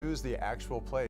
choose the actual place.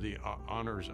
The honors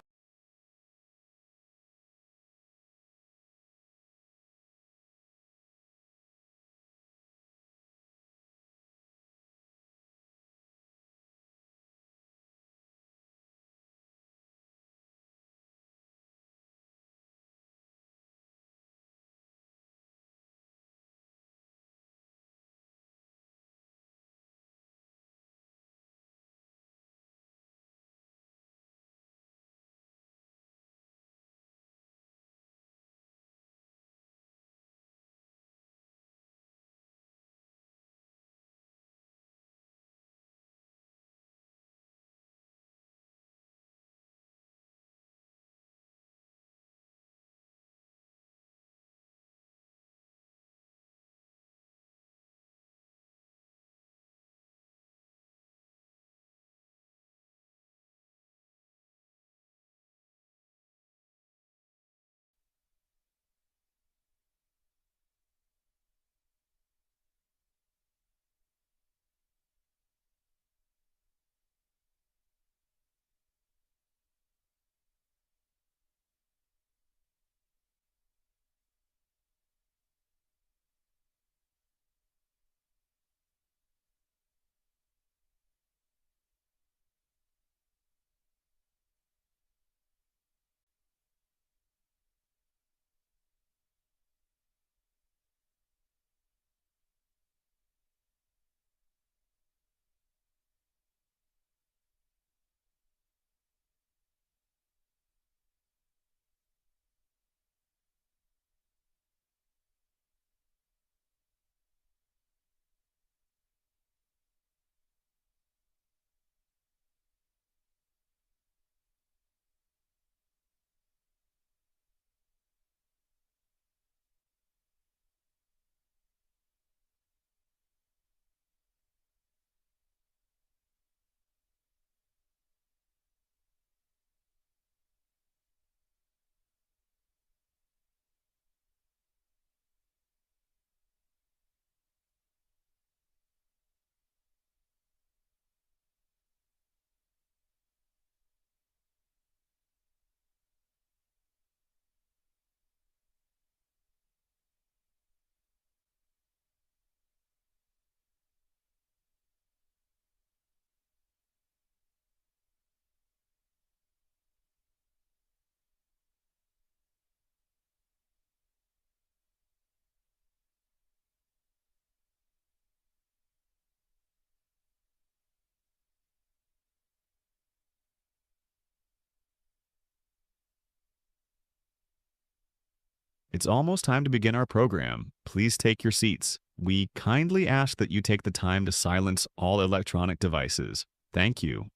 It's almost time to begin our program. Please take your seats. We kindly ask that you take the time to silence all electronic devices. Thank you.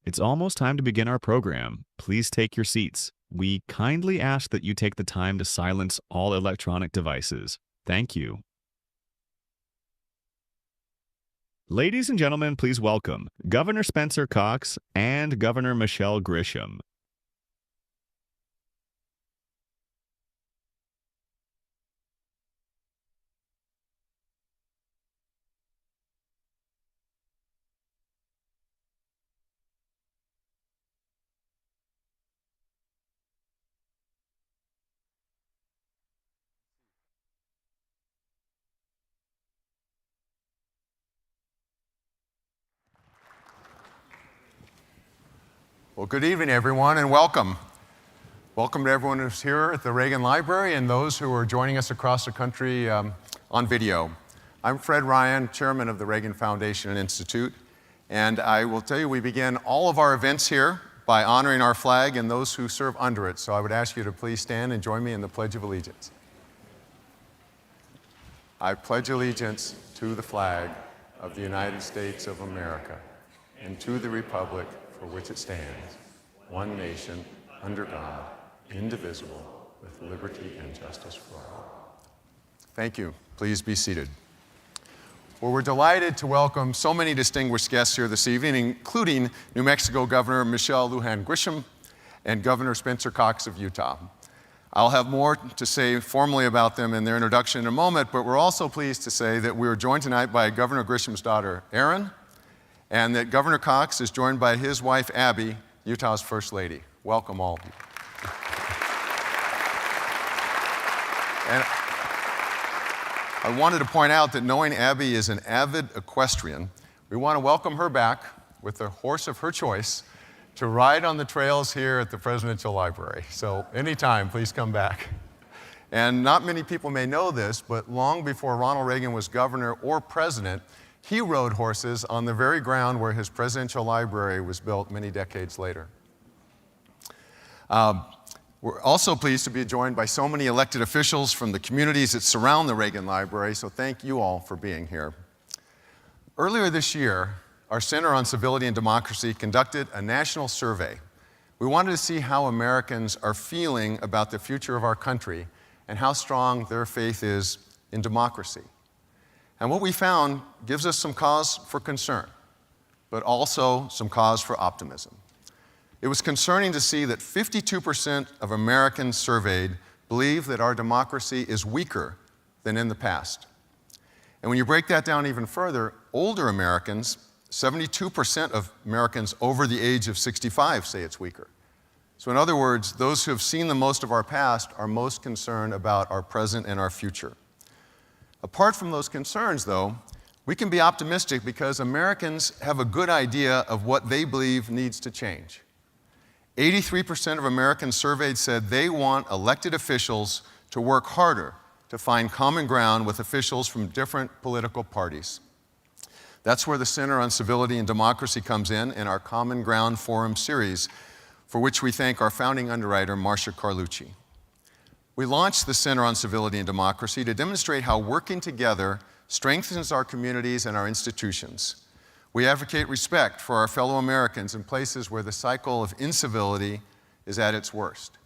It's almost time to begin our program. Please take your seats. We kindly ask that you take the time to silence all electronic devices. Thank you. Ladies and gentlemen, please welcome Governor Spencer Cox and Governor Michelle Grisham. Well, good evening, everyone, and welcome. Welcome to everyone who's here at the Reagan Library and those who are joining us across the country on video. I'm Fred Ryan, chairman of the Reagan Foundation and Institute, and I will tell you we begin all of our events here by honoring our flag and those who serve under it. So I would ask you to please stand and join me in the Pledge of Allegiance. I pledge allegiance to the flag of the United States of America and to the republic for which it stands, one nation, under God, indivisible, with liberty and justice for all. Thank you. Please be seated. Well, we're delighted to welcome so many distinguished guests here this evening, including New Mexico Governor Michelle Lujan Grisham and Governor Spencer Cox of Utah. I'll have more to say formally about them in their introduction in a moment, but we're also pleased to say that we are joined tonight by Governor Grisham's daughter, Erin, and that Governor Cox is joined by his wife, Abby, Utah's First Lady. Welcome, all of you. And I wanted to point out that knowing Abby is an avid equestrian, we want to welcome her back with the horse of her choice to ride on the trails here at the Presidential Library. So anytime, please come back. And not many people may know this, but long before Ronald Reagan was governor or president, he rode horses on the very ground where his presidential library was built many decades later. We're also pleased to be joined by so many elected officials from the communities that surround the Reagan Library, so thank you all for being here. Earlier this year, our Center on Civility and Democracy conducted a national survey. We wanted to see how Americans are feeling about the future of our country and how strong their faith is in democracy. And what we found gives us some cause for concern, but also some cause for optimism. It was concerning to see that 52% of Americans surveyed believe that our democracy is weaker than in the past. And when you break that down even further, older Americans, 72% of Americans over the age of 65 say it's weaker. So in other words, those who have seen the most of our past are most concerned about our present and our future. Apart from those concerns, though, we can be optimistic because Americans have a good idea of what they believe needs to change. 83% of Americans surveyed said they want elected officials to work harder to find common ground with officials from different political parties. That's where the Center on Civility and Democracy comes in our Common Ground Forum series, for which we thank our founding underwriter, Marcia Carlucci. We launched the Center on Civility and Democracy to demonstrate how working together strengthens our communities and our institutions. We advocate respect for our fellow Americans in places where the cycle of incivility is at its worst.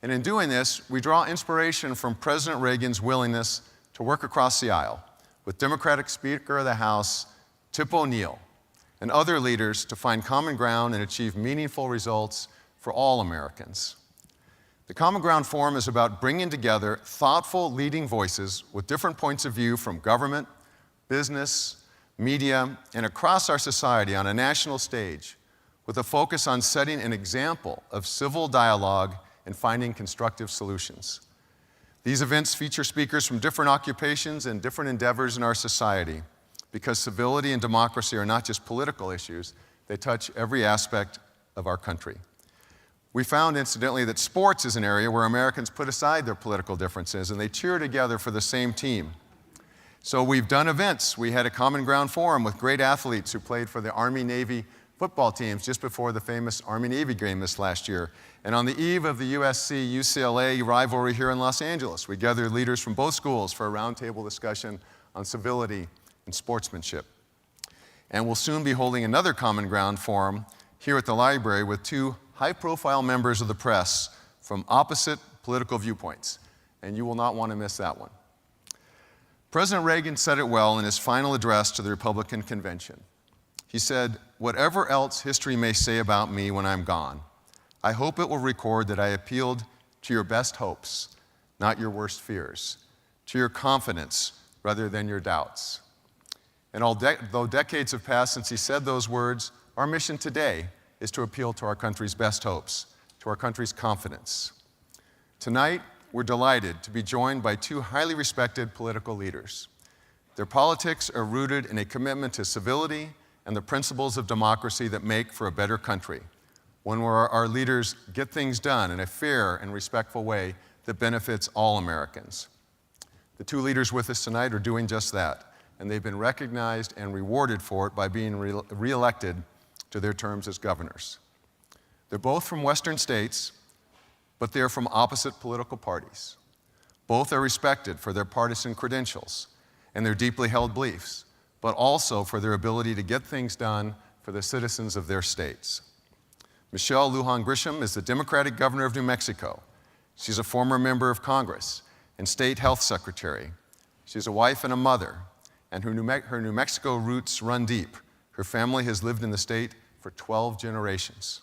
And in doing this, we draw inspiration from President Reagan's willingness to work across the aisle with Democratic Speaker of the House, Tip O'Neill, and other leaders to find common ground and achieve meaningful results for all Americans. The Common Ground Forum is about bringing together thoughtful leading voices with different points of view from government, business, media, and across our society on a national stage with a focus on setting an example of civil dialogue and finding constructive solutions. These events feature speakers from different occupations and different endeavors in our society because civility and democracy are not just political issues, they touch every aspect of our country. We found, incidentally, that sports is an area where Americans put aside their political differences and they cheer together for the same team. So we've done events. We had a Common Ground Forum with great athletes who played for the Army-Navy football teams just before the famous Army-Navy game this last year. And on the eve of the USC-UCLA rivalry here in Los Angeles, we gathered leaders from both schools for a roundtable discussion on civility and sportsmanship. And we'll soon be holding another Common Ground Forum here at the library with two high-profile members of the press from opposite political viewpoints. And you will not want to miss that one. President Reagan said it well in his final address to the Republican convention. He said, "Whatever else history may say about me when I'm gone, I hope it will record that I appealed to your best hopes, not your worst fears, to your confidence rather than your doubts." And although decades have passed since he said those words, our mission today is to appeal to our country's best hopes, to our country's confidence. Tonight, we're delighted to be joined by two highly respected political leaders. Their politics are rooted in a commitment to civility and the principles of democracy that make for a better country, one where our leaders get things done in a fair and respectful way that benefits all Americans. The two leaders with us tonight are doing just that, and they've been recognized and rewarded for it by being re-elected to their terms as governors. They're both from Western states, but they're from opposite political parties. Both are respected for their partisan credentials and their deeply held beliefs, but also for their ability to get things done for the citizens of their states. Michelle Lujan Grisham is the Democratic governor of New Mexico. She's a former member of Congress and state health secretary. She's a wife and a mother, and her New Mexico roots run deep. Her family has lived in the state for 12 generations.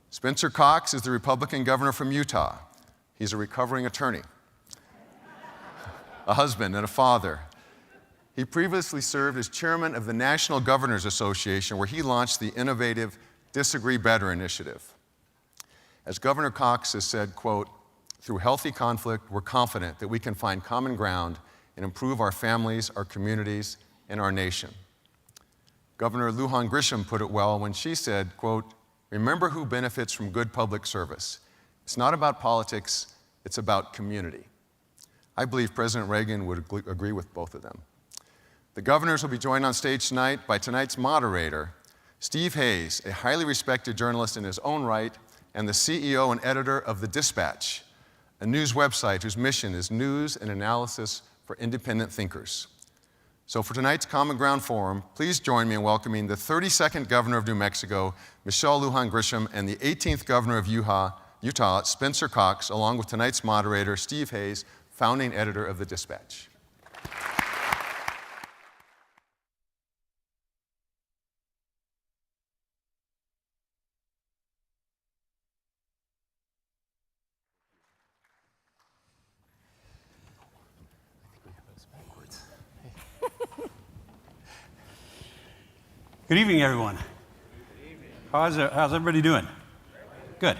Spencer Cox is the Republican governor from Utah. He's a recovering attorney, a husband and a father. He previously served as chairman of the National Governors Association, where he launched the innovative Disagree Better initiative. As Governor Cox has said, quote, "Through healthy conflict, we're confident that we can find common ground and improve our families, our communities, and our nation." Governor Lujan Grisham put it well when she said, quote, "Remember who benefits from good public service. It's not about politics, it's about community." I believe President Reagan would agree with both of them. The governors will be joined on stage tonight by tonight's moderator, Steve Hayes, a highly respected journalist in his own right and the CEO and editor of The Dispatch, a news website whose mission is news and analysis for independent thinkers. So for tonight's Common Ground Forum, please join me in welcoming the 32nd governor of New Mexico, Michelle Lujan Grisham, and the 18th governor of Utah, Spencer Cox, along with tonight's moderator, Steve Hayes, founding editor of The Dispatch. Good evening, everyone. Good evening. How's everybody doing? Good.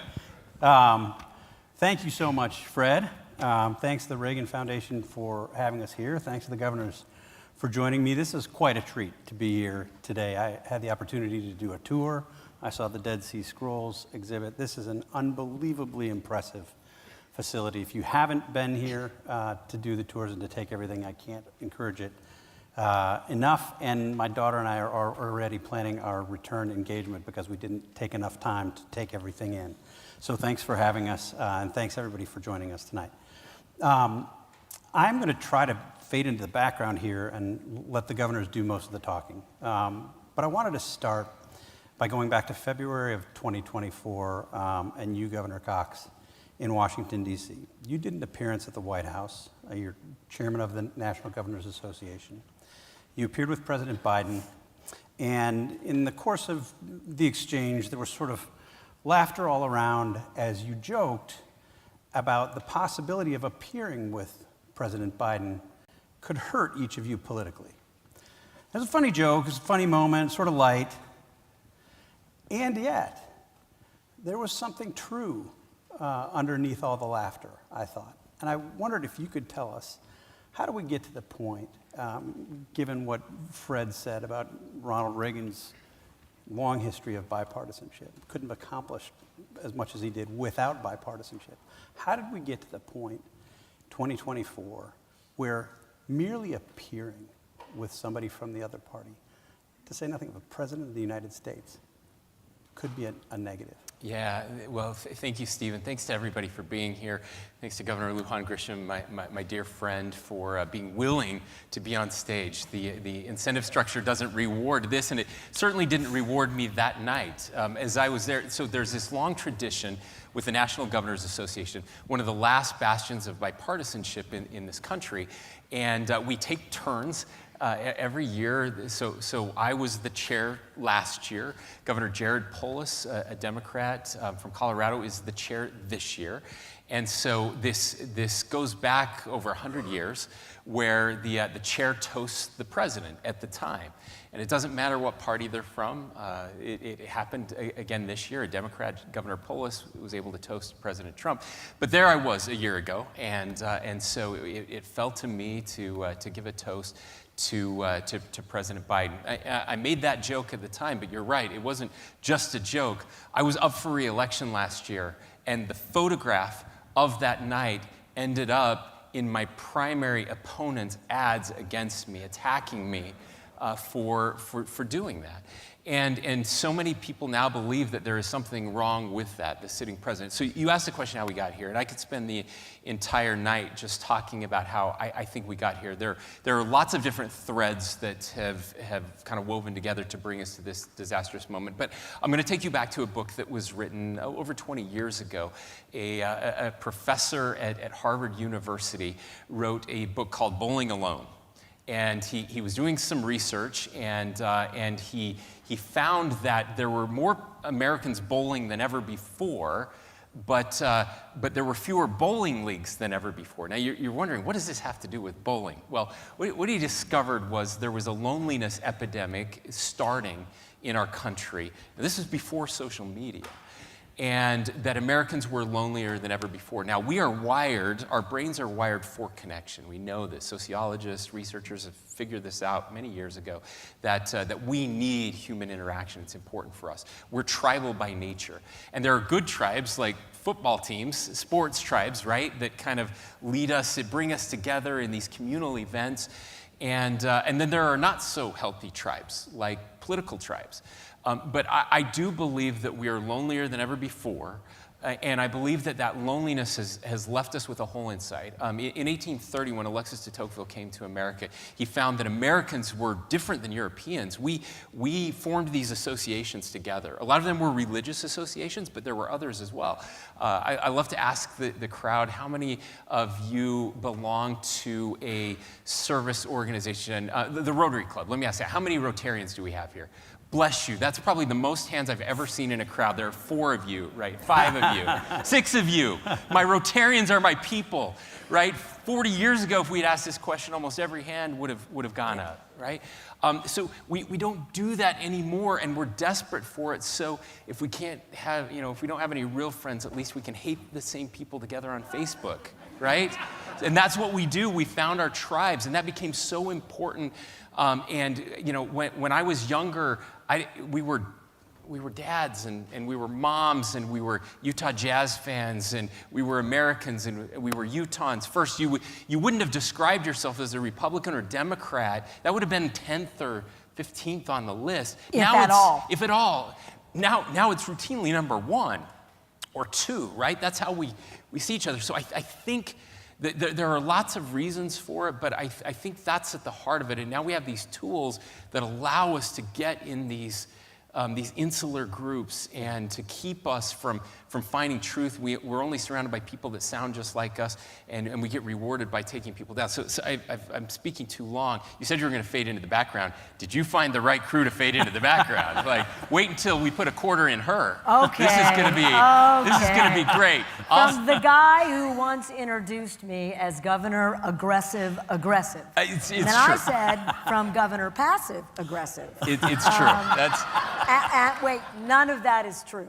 Thank you so much, Fred. Thanks to the Reagan Foundation for having us here. Thanks to the governors for joining me. This is quite a treat to be here today. I had the opportunity to do a tour. I saw the Dead Sea Scrolls exhibit. This is an unbelievably impressive facility. If you haven't been here to do the tours and to take everything, I can't encourage it enough, and my daughter and I are already planning our return engagement because we didn't take enough time to take everything in. So thanks for having us, and thanks everybody for joining us tonight. I'm going to try to fade into the background here and let the governors do most of the talking. But I wanted to start by going back to February of 2024, and you, Governor Cox, in Washington, D.C. You did an appearance at the White House. You're chairman of the National Governors Association. You appeared with President Biden, and in the course of the exchange, there was sort of laughter all around as you joked about the possibility of appearing with President Biden could hurt each of you politically. It was a funny joke, it was a funny moment, sort of light, and yet there was something true underneath all the laughter, I thought. And I wondered if you could tell us, how do we get to the point, given what Fred said about Ronald Reagan's long history of bipartisanship. Couldn't have accomplished as much as he did without bipartisanship. How did we get to the point, 2024, where merely appearing with somebody from the other party, to say nothing of a president of the United States, could be a negative? Yeah, well, thank you, Stephen. Thanks to everybody for being here. Thanks to Governor Lujan Grisham, my dear friend, for being willing to be on stage. The incentive structure doesn't reward this, and it certainly didn't reward me that night as I was there. So there's this long tradition with the National Governors Association, one of the last bastions of bipartisanship in this country, and we take turns every year. So I was the chair last year. Governor Jared Polis, a Democrat from Colorado, is the chair this year. And so this goes back over 100 years, where the chair toasts the president at the time. And it doesn't matter what party they're from. It happened again this year. A Democrat, Governor Polis, was able to toast President Trump. But there I was a year ago, and so it fell to me to give a toast to President Biden. I made that joke at the time, but you're right, it wasn't just a joke. I was up for re-election last year, and the photograph of that night ended up in my primary opponent's ads against me, attacking me for doing that. And so many people now believe that there is something wrong with that, the sitting president. So you asked the question how we got here, and I could spend the entire night just talking about how I think we got here. There are lots of different threads that have kind of woven together to bring us to this disastrous moment. But I'm going to take you back to a book that was written over 20 years ago. A professor at Harvard University wrote a book called Bowling Alone. And he was doing some research, and he found that there were more Americans bowling than ever before, but there were fewer bowling leagues than ever before. Now you're wondering, what does this have to do with bowling? Well, what he discovered was there was a loneliness epidemic starting in our country. This is before social media. And that Americans were lonelier than ever before. Now, we are wired, our brains are wired for connection. We know this. Sociologists, researchers have figured this out many years ago, that we need human interaction. It's important for us. We're tribal by nature. And there are good tribes, like football teams, sports tribes, right, that kind of lead us, that bring us together in these communal events. And then there are not so healthy tribes, like political tribes. But I do believe that we are lonelier than ever before, and I believe that loneliness has left us with a hole inside. In 1830, when Alexis de Tocqueville came to America, he found that Americans were different than Europeans. We formed these associations together. A lot of them were religious associations, but there were others as well. I love to ask the crowd, how many of you belong to a service organization, the Rotary Club? Let me ask that. How many Rotarians do we have here? Bless you. That's probably the most hands I've ever seen in a crowd. There are 4 of you, right? 5 of you, 6 of you. My Rotarians are my people, right? 40 years ago, if we'd asked this question, almost every hand would have gone up, right? So we don't do that anymore, and we're desperate for it. So if we can't have, if we don't have any real friends, at least we can hate the same people together on Facebook, right? And that's what we do. We found our tribes, and that became so important. When I was younger, we were dads and we were moms and we were Utah Jazz fans and we were Americans and we were Utahns. First, you wouldn't have described yourself as a Republican or Democrat. That would have been 10th or 15th on the list. If at all. If at all. Now it's routinely number 1 or 2, right? That's how we see each other. So I think there are lots of reasons for it, but I think that's at the heart of it. And now we have these tools that allow us to get in these insular groups and to keep us from finding truth. We're only surrounded by people that sound just like us, and we get rewarded by taking people down. So I'm speaking too long. You said you were going to fade into the background. Did you find the right crew to fade into the background? Like, wait until we put a quarter in her. Okay. This is going to be great. From the guy who once introduced me as Governor Aggressive. It's and then true. I said from Governor Passive Aggressive. It's true. Wait, none of that is true.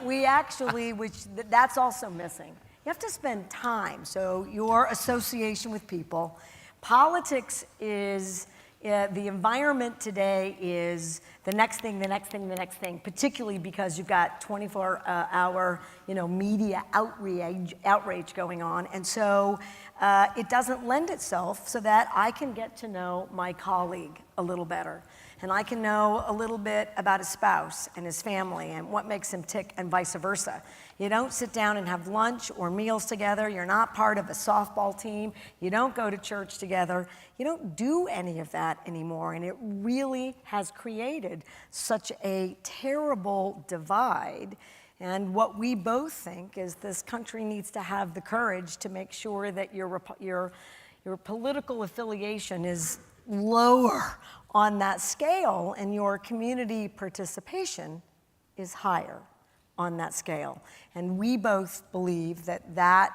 We actually, that's also missing. You have to spend time. So your association with people, politics is the environment today is the next thing, the next thing, the next thing, particularly because you've got 24-hour, media outrage going on. And so it doesn't lend itself so that I can get to know my colleague a little better. And I can know a little bit about his spouse and his family and what makes him tick and vice versa. You don't sit down and have lunch or meals together. You're not part of a softball team. You don't go to church together. You don't do any of that anymore. And it really has created such a terrible divide. And what we both think is this country needs to have the courage to make sure that your political affiliation is lower on that scale and your community participation is higher on that scale. And we both believe that that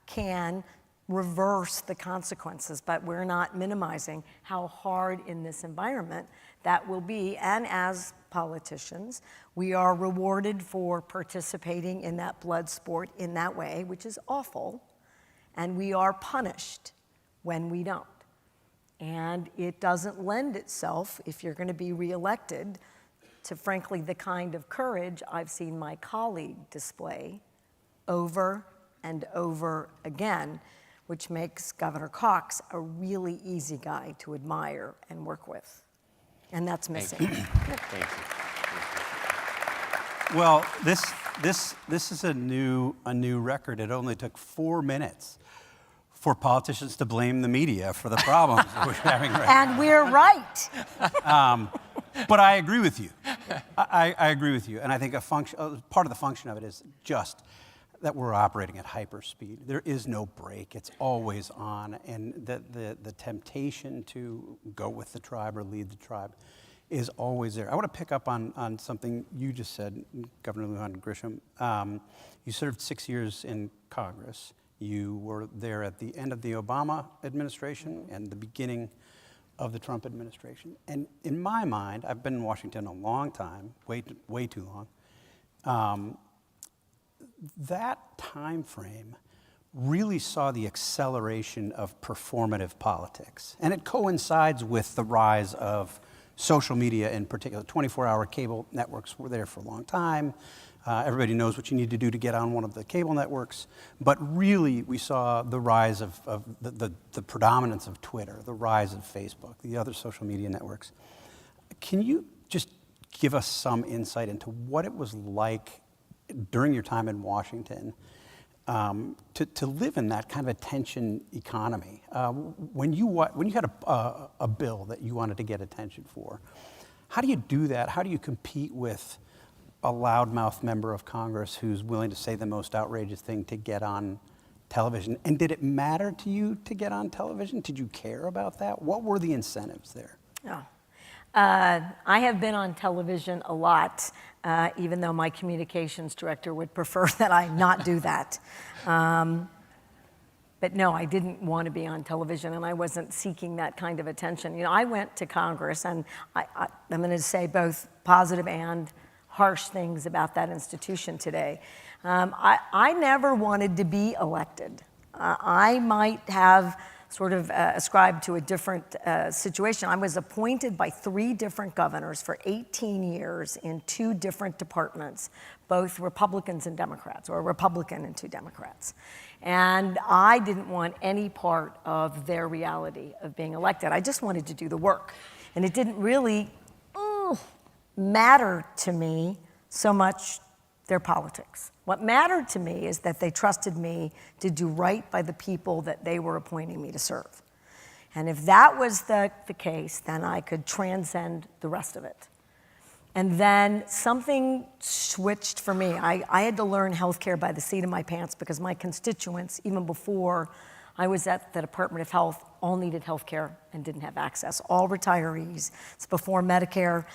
can reverse the consequences, but we're not minimizing how hard in this environment that will be. And as politicians, we are rewarded for participating in that blood sport in that way, which is awful, and we are punished when we don't. And it doesn't lend itself, if you're going to be reelected, to frankly the kind of courage I've seen my colleague display over and over again, which makes Governor Cox a really easy guy to admire and work with. And that's missing. Thank you. Well, this is a new record. It only took 4 minutes for politicians to blame the media for the problems we're having right now. And we're right. But I agree with you. I agree with you. And I think part of the function of it is just that we're operating at hyperspeed. There is no break. It's always on. And the temptation to go with the tribe or lead the tribe is always there. I want to pick up on something you just said, Governor Lujan Grisham. You served 6 years in Congress. You were there at the end of the Obama administration and the beginning of the Trump administration. And in my mind, I've been in Washington a long time, way too long. That time frame really saw the acceleration of performative politics. And it coincides with the rise of social media in particular. 24-hour cable networks were there for a long time. Everybody knows what you need to do to get on one of the cable networks. But really, we saw the rise of the predominance of Twitter, the rise of Facebook, the other social media networks. Can you just give us some insight into what it was like during your time in Washington to live in that kind of attention economy? When you had a bill that you wanted to get attention for, how do you do that? How do you compete with a loudmouth member of Congress who's willing to say the most outrageous thing to get on television? And did it matter to you to get on television? Did you care about that? What were the incentives there? Oh. I have been on television a lot, even though my communications director would prefer that I not do that. But no, I didn't want to be on television, and I wasn't seeking that kind of attention. I went to Congress, and I'm going to say both positive and harsh things about that institution today. I never wanted to be elected. I might have sort of ascribed to a different situation. I was appointed by 3 different governors for 18 years in 2 different departments, both Republicans and Democrats, or a Republican and 2 Democrats. And I didn't want any part of their reality of being elected. I just wanted to do the work. And it didn't really matter to me so much their politics. What mattered to me is that they trusted me to do right by the people that they were appointing me to serve. And if that was the case, then I could transcend the rest of it. And then something switched for me. I had to learn healthcare by the seat of my pants because my constituents, even before I was at the Department of Health, all needed healthcare and didn't have access. All retirees. It's before Medicare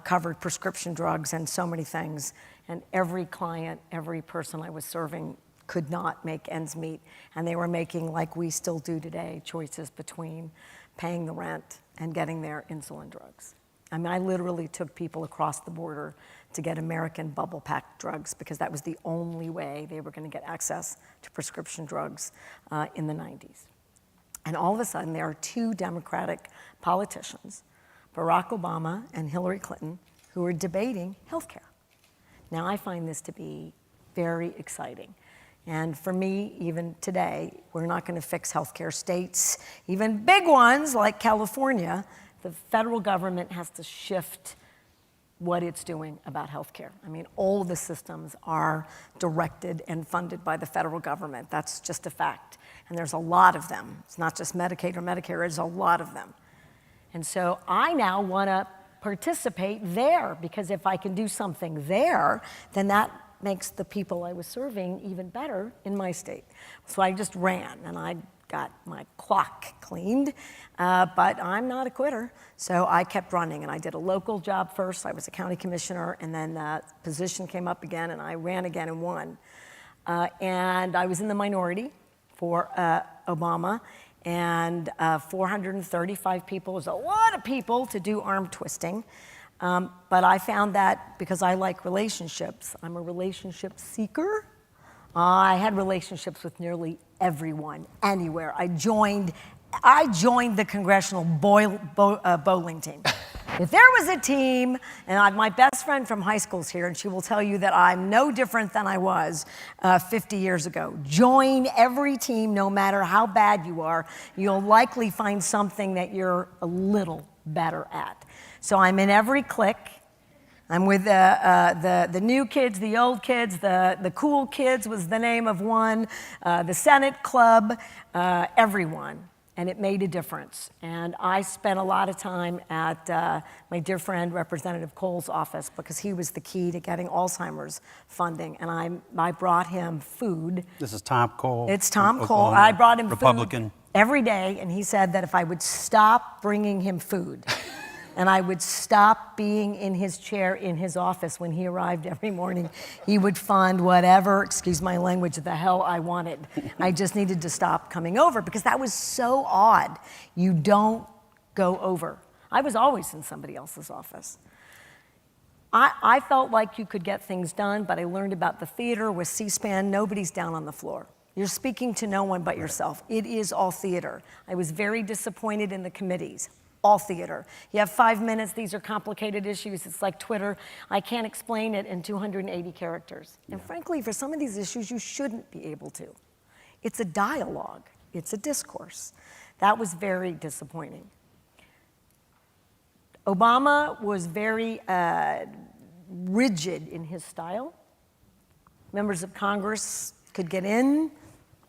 covered prescription drugs and so many things. And every client, every person I was serving could not make ends meet. And they were making, like we still do today, choices between paying the rent and getting their insulin drugs. I mean, I literally took people across the border to get American bubble pack drugs because that was the only way they were going to get access to prescription drugs in the 90s. And all of a sudden, there are two Democratic politicians, Barack Obama and Hillary Clinton, who are debating healthcare. Now, I find this to be very exciting. And for me, even today, we're not going to fix healthcare. States, even big ones like California, the federal government has to shift what it's doing about healthcare. I mean, all the systems are directed and funded by the federal government. That's just a fact. And there's a lot of them. It's not just Medicaid or Medicare, there's a lot of them. And so I now want to participate there, because if I can do something there, then that makes the people I was serving even better in my state. So I just ran, and I got my clock cleaned, but I'm not a quitter. So I kept running, and I did a local job first. I was a county commissioner, and then the position came up again, and I ran again and won. And I was in the minority for Obama, and 435 people was a lot of people to do arm twisting. But I found that because I like relationships, I'm a relationship seeker. I had relationships with nearly everyone, anywhere. I joined the congressional bowling team. If there was a team, and my best friend from high school's here, and she will tell you that I'm no different than I was 50 years ago. Join every team, no matter how bad you are. You'll likely find something that you're a little better at. So I'm in every clique. I'm with the new kids, the old kids, the cool kids was the name of one, the Senate Club, everyone. And it made a difference. And I spent a lot of time at my dear friend, Representative Cole's office, because he was the key to getting Alzheimer's funding. And I brought him food. This is Tom Cole. It's Tom Cole. I brought him Republican. food every day, and he said that if I would stop bringing him food, and I would stop being in his chair in his office when he arrived every morning, he would fund whatever, excuse my language, the hell I wanted. I just needed to stop coming over, because that was so odd. You don't go over. I was always in somebody else's office. I felt like you could get things done, but I learned about the theater with C-SPAN. Nobody's down on the floor. You're speaking to no one but yourself. It is all theater. I was very disappointed in the committees. All theater. You have 5 minutes. These are complicated issues. It's like Twitter. I can't explain it in 280 characters. And frankly, for some of these issues, you shouldn't be able to. It's a dialogue. It's a discourse. That was very disappointing. Obama was very rigid in his style. Members of Congress could get in,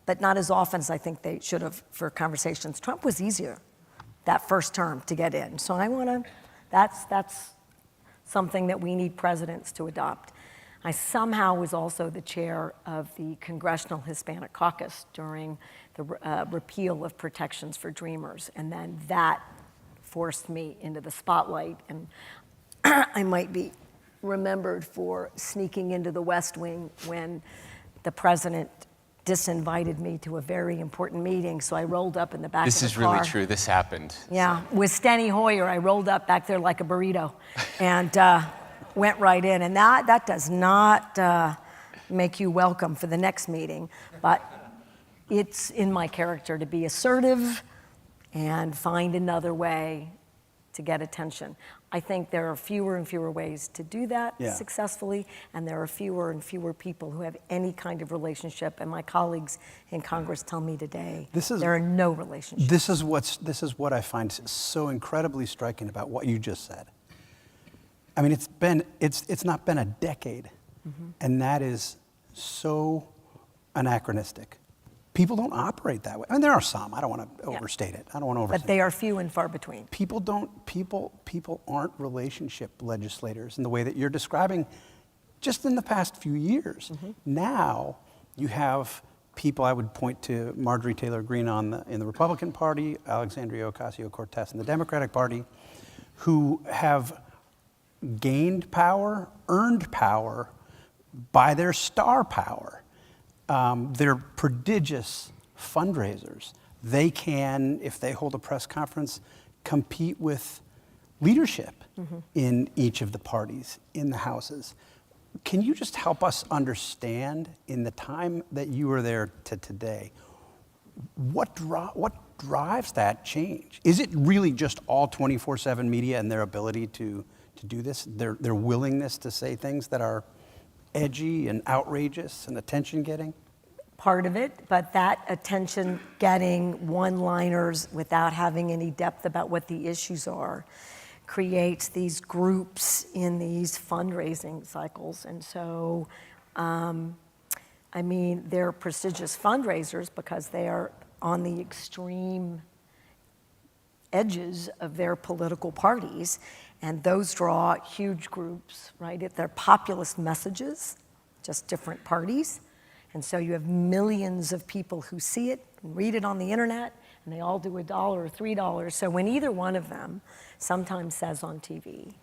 but not as often as I think they should have for conversations. Trump was easier that first term to get in. So that's something that we need presidents to adopt. I somehow was also the chair of the Congressional Hispanic Caucus during the repeal of protections for Dreamers. And then that forced me into the spotlight. And I might be remembered for sneaking into the West Wing when the president disinvited me to a very important meeting, so I rolled up in the back of the car. This is really true. This happened. Yeah, with Steny Hoyer, I rolled up back there like a burrito and went right in. And that does not make you welcome for the next meeting, but it's in my character to be assertive and find another way to get attention. I think there are fewer and fewer ways to do that successfully, and there are fewer and fewer people who have any kind of relationship. And my colleagues in Congress tell me today there are no relationships. This is what I find so incredibly striking about what you just said. I mean, it's not been a decade, and that is so anachronistic. People don't operate that way. I mean, there are some. I don't want to overstate it. I don't want to overstate it. But they are few and far between. People aren't relationship legislators in the way that you're describing just in the past few years. Now you have people, I would point to Marjorie Taylor Greene in the Republican Party, Alexandria Ocasio-Cortez in the Democratic Party, who have gained power, earned power by their star power. They're prodigious fundraisers. They can, if they hold a press conference, compete with leadership in each of the parties, in the houses. Can you just help us understand, in the time that you were there to today, what drives that change? Is it really just all 24/7 media and their ability to do this, their willingness to say things that are edgy and outrageous and attention-getting? Part of it, but that attention-getting one-liners without having any depth about what the issues are creates these groups in these fundraising cycles. And so, I mean, they're prestigious fundraisers because they are on the extreme edges of their political parties, and those draw huge groups, right? They're populist messages, just different parties. And so you have millions of people who see it and read it on the internet, and they all do $1 or $3. So when either one of them sometimes says on TV,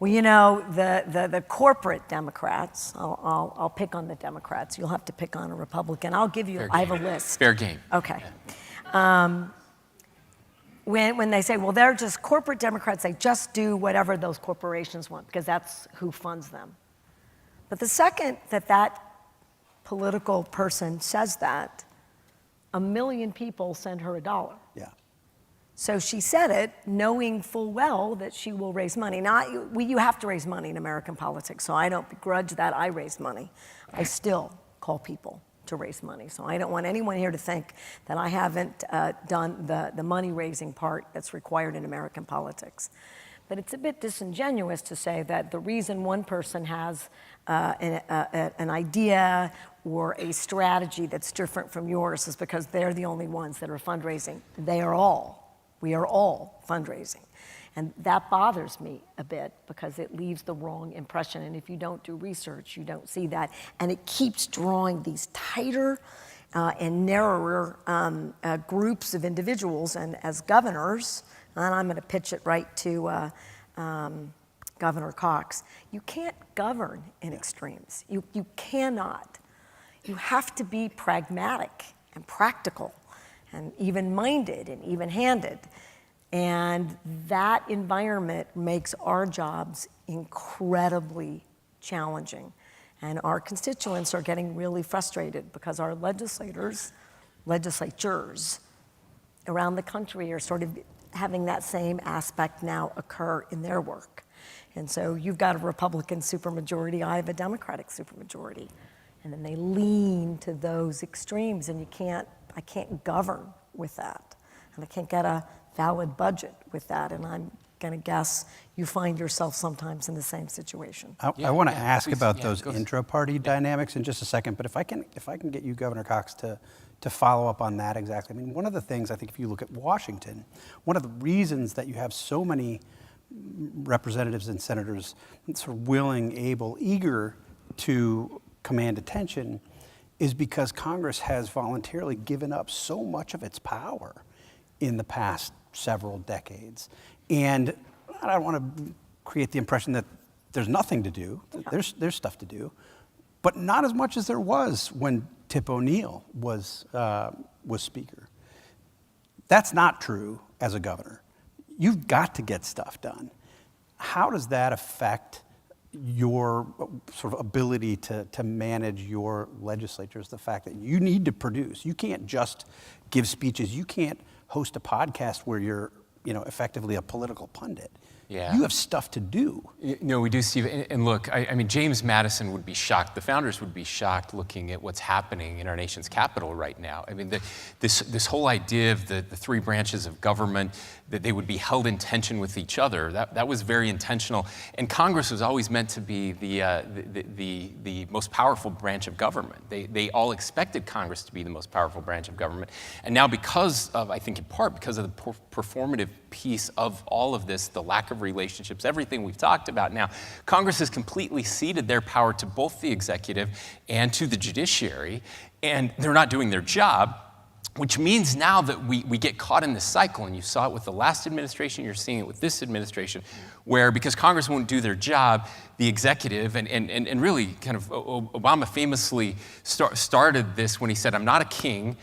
well, you know, the corporate Democrats, I'll pick on the Democrats. You'll have to pick on a Republican. I'll give you, I have a list. Fair game. Okay. Yeah. When they say, well, they're just corporate Democrats, they just do whatever those corporations want because that's who funds them. But the second that political person says that, 1 million people send her $1. Yeah. So she said it knowing full well that she will raise money. Now, you have to raise money in American politics, so I don't begrudge that I raise money. I still call people to raise money. So I don't want anyone here to think that I haven't done the money-raising part that's required in American politics. But it's a bit disingenuous to say that the reason one person has an idea or a strategy that's different from yours is because they're the only ones that are fundraising. We are all fundraising. And that bothers me a bit because it leaves the wrong impression. And if you don't do research, you don't see that. And it keeps drawing these tighter and narrower groups of individuals. And as governors, and I'm going to pitch it right to Governor Cox, you can't govern in extremes. You cannot. You have to be pragmatic and practical and even-minded and even-handed. And that environment makes our jobs incredibly challenging. And our constituents are getting really frustrated because our legislatures around the country are sort of having that same aspect now occur in their work. And so you've got a Republican supermajority, I have a Democratic supermajority. And then they lean to those extremes, and I can't govern with that. And I can't get a valid budget with that, and I'm going to guess you find yourself sometimes in the same situation. I want to ask about those intra-party dynamics in just a second, but if I can get you, Governor Cox, to follow up on that exactly. I mean, one of the things, I think if you look at Washington, one of the reasons that you have so many representatives and senators sort of willing, able, eager to command attention is because Congress has voluntarily given up so much of its power in the past several decades. And I don't want to create the impression that there's nothing to do. There's stuff to do, but not as much as there was when Tip O'Neill was Speaker. That's not true as a governor. You've got to get stuff done. How does that affect your sort of ability to manage your legislatures, the fact that you need to produce? You can't just give speeches. You can't host a podcast where you're, effectively a political pundit. Yeah. You have stuff to do. No, we do, Steve. And look, I mean, James Madison would be shocked. The founders would be shocked looking at what's happening in our nation's capital right now. I mean, this whole idea of the three branches of government, that they would be held in tension with each other, that was very intentional. And Congress was always meant to be the most powerful branch of government. They all expected Congress to be the most powerful branch of government. And now because of, I think in part, because of the performative piece of all of this, the lack of relationships, everything we've talked about now, Congress has completely ceded their power to both the executive and to the judiciary, and they're not doing their job, which means now that we get caught in this cycle, and you saw it with the last administration, you're seeing it with this administration, where because Congress won't do their job, the executive, and really kind of Obama famously started this when he said, I'm not a king,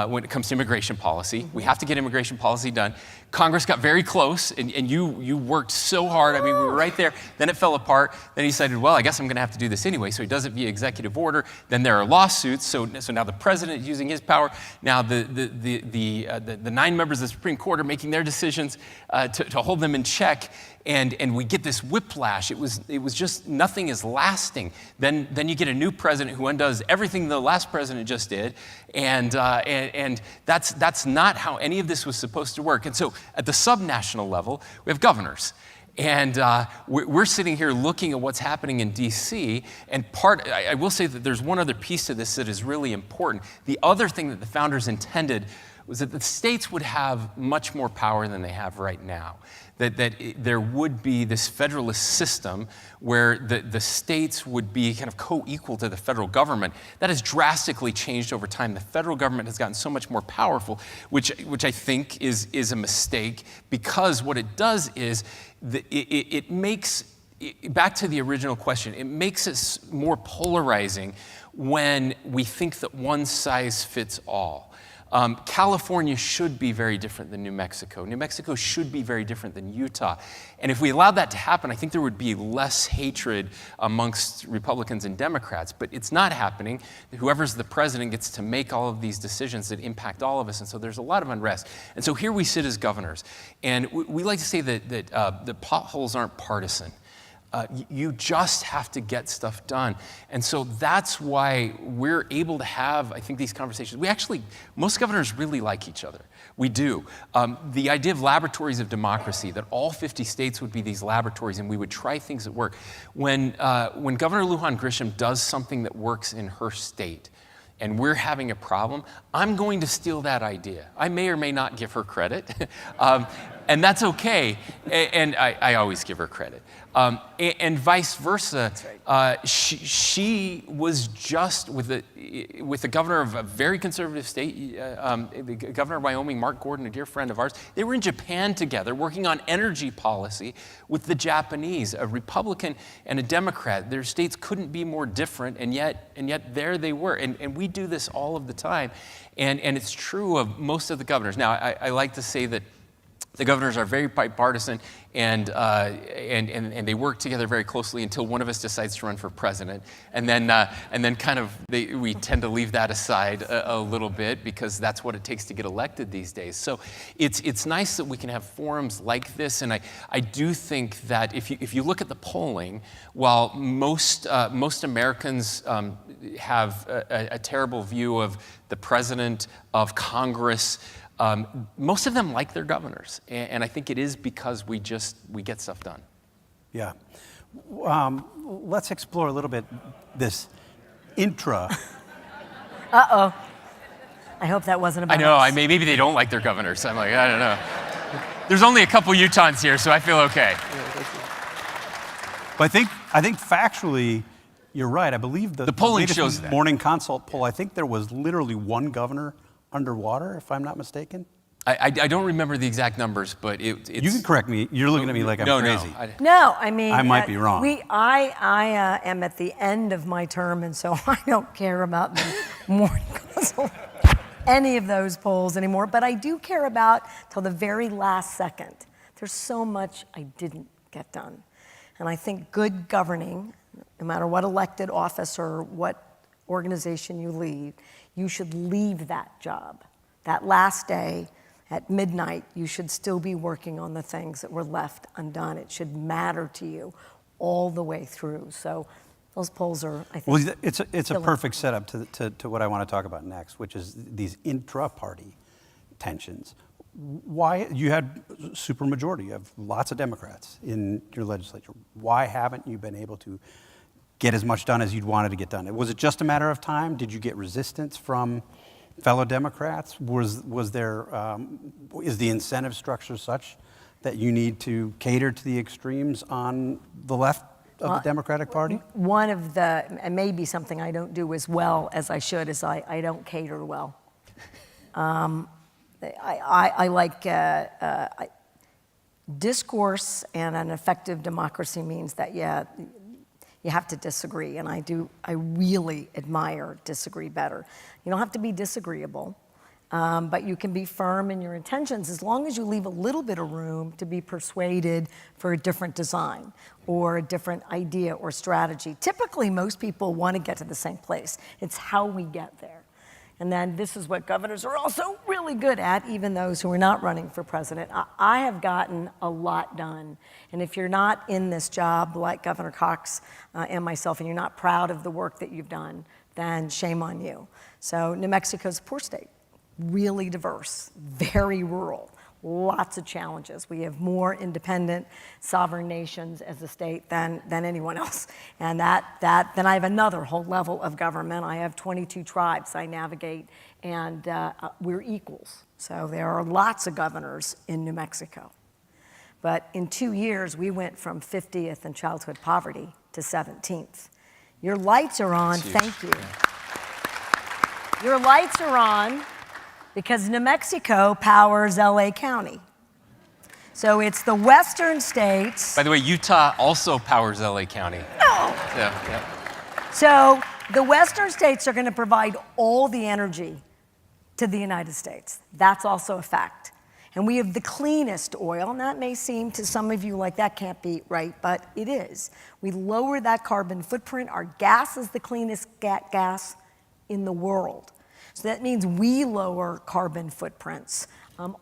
when it comes to immigration policy. We have to get immigration policy done. Congress got very close, and you worked so hard. I mean, we were right there. Then it fell apart. Then he decided, well, I guess I'm going to have to do this anyway. So he does it via executive order. Then there are lawsuits. So now the president is using his power. Now the 9 members of the Supreme Court are making their decisions to hold them in check. And we get this whiplash. It was just nothing is lasting. Then you get a new president who undoes everything the last president just did, and that's not how any of this was supposed to work. And so at the subnational level, we have governors. And we're sitting here looking at what's happening in D.C. And I will say that there's one other piece to this that is really important. The other thing that the founders intended was that the states would have much more power than they have right now. That there would be this federalist system where the states would be kind of co-equal to the federal government. That has drastically changed over time. The federal government has gotten so much more powerful, which I think is a mistake, because what it does is it makes, back to the original question, it makes it more polarizing when we think that one size fits all. California should be very different than New Mexico. New Mexico should be very different than Utah. And if we allowed that to happen, I think there would be less hatred amongst Republicans and Democrats. But it's not happening. Whoever's the president gets to make all of these decisions that impact all of us. And so there's a lot of unrest. And so here we sit as governors. And we like to say that the potholes aren't partisan. You just have to get stuff done. And so that's why we're able to have, I think, these conversations. Most governors really like each other. We do. The idea of laboratories of democracy, that all 50 states would be these laboratories and we would try things that work. When Governor Lujan Grisham does something that works in her state, and we're having a problem, I'm going to steal that idea. I may or may not give her credit, and that's okay. And I always give her credit. And vice versa. Right. She was just with the governor of a very conservative state, the governor of Wyoming, Mark Gordon, a dear friend of ours. They were in Japan together working on energy policy with the Japanese, a Republican and a Democrat. Their states couldn't be more different, and yet there they were. And we do this all of the time. And it's true of most of the governors. Now, I like to say that the governors are very bipartisan, and they work together very closely until one of us decides to run for president, and then kind of we tend to leave that aside a little bit, because that's what it takes to get elected these days. So it's nice that we can have forums like this, and I do think that if you look at the polling, while most Americans have a terrible view of the president, of Congress. Most of them like their governors, and I think it is because we get stuff done. Yeah. Let's explore a little bit this intra. Uh-oh. I hope that wasn't about us. Maybe they don't like their governors. I'm like, I don't know. There's only a couple Utahns here, so I feel okay. But I think factually, you're right. I believe the polling shows that. Morning Consult poll, I think there was literally one governor underwater, if I'm not mistaken. I don't remember the exact numbers, but it's... You can correct me. You're looking at me like I'm crazy. No, I mean... I might be wrong. I am at the end of my term, and so I don't care about the Morning Consult, any of those polls anymore, but I do care about till the very last second. There's so much I didn't get done. And I think good governing, no matter what elected office or what organization you lead, you should leave that job. That last day at midnight, you should still be working on the things that were left undone. It should matter to you all the way through. So those polls are, I think... Well, it's a perfect setup to what I want to talk about next, which is these intra-party tensions. Why, you had supermajority, you have lots of Democrats in your legislature. Why haven't you been able to get as much done as you'd wanted to get done? Was it just a matter of time? Did you get resistance from fellow Democrats? Is the incentive structure such that you need to cater to the extremes on the left of the Democratic Party? One of the, and maybe something I don't do as well as I should, is I don't cater well. I like discourse, and an effective democracy means that, you have to disagree, and I really admire disagree better. You don't have to be disagreeable, But you can be firm in your intentions as long as you leave a little bit of room to be persuaded for a different design or a different idea or strategy. Typically, most people want to get to the same place. It's how we get there. And then this is what governors are also really good at, even those who are not running for president. I have gotten a lot done. And if you're not in this job like Governor Cox and myself, and you're not proud of the work that you've done, then shame on you. So New Mexico's a poor state, really diverse, very rural, lots of challenges. We have more independent sovereign nations as a state than anyone else. And then I have another whole level of government. I have 22 tribes I navigate, and we're equals. So there are lots of governors in New Mexico. But in 2 years, we went from 50th in childhood poverty to 17th. Your lights are on, thank you. Your lights are on because New Mexico powers LA County. So it's the western states. By the way, Utah also powers LA County. No. Yeah. So the western states are going to provide all the energy to the United States. That's also a fact. And we have the cleanest oil, and that may seem to some of you like that can't be right, but it is. We lower that carbon footprint. Our gas is the cleanest gas in the world. So that means we lower carbon footprints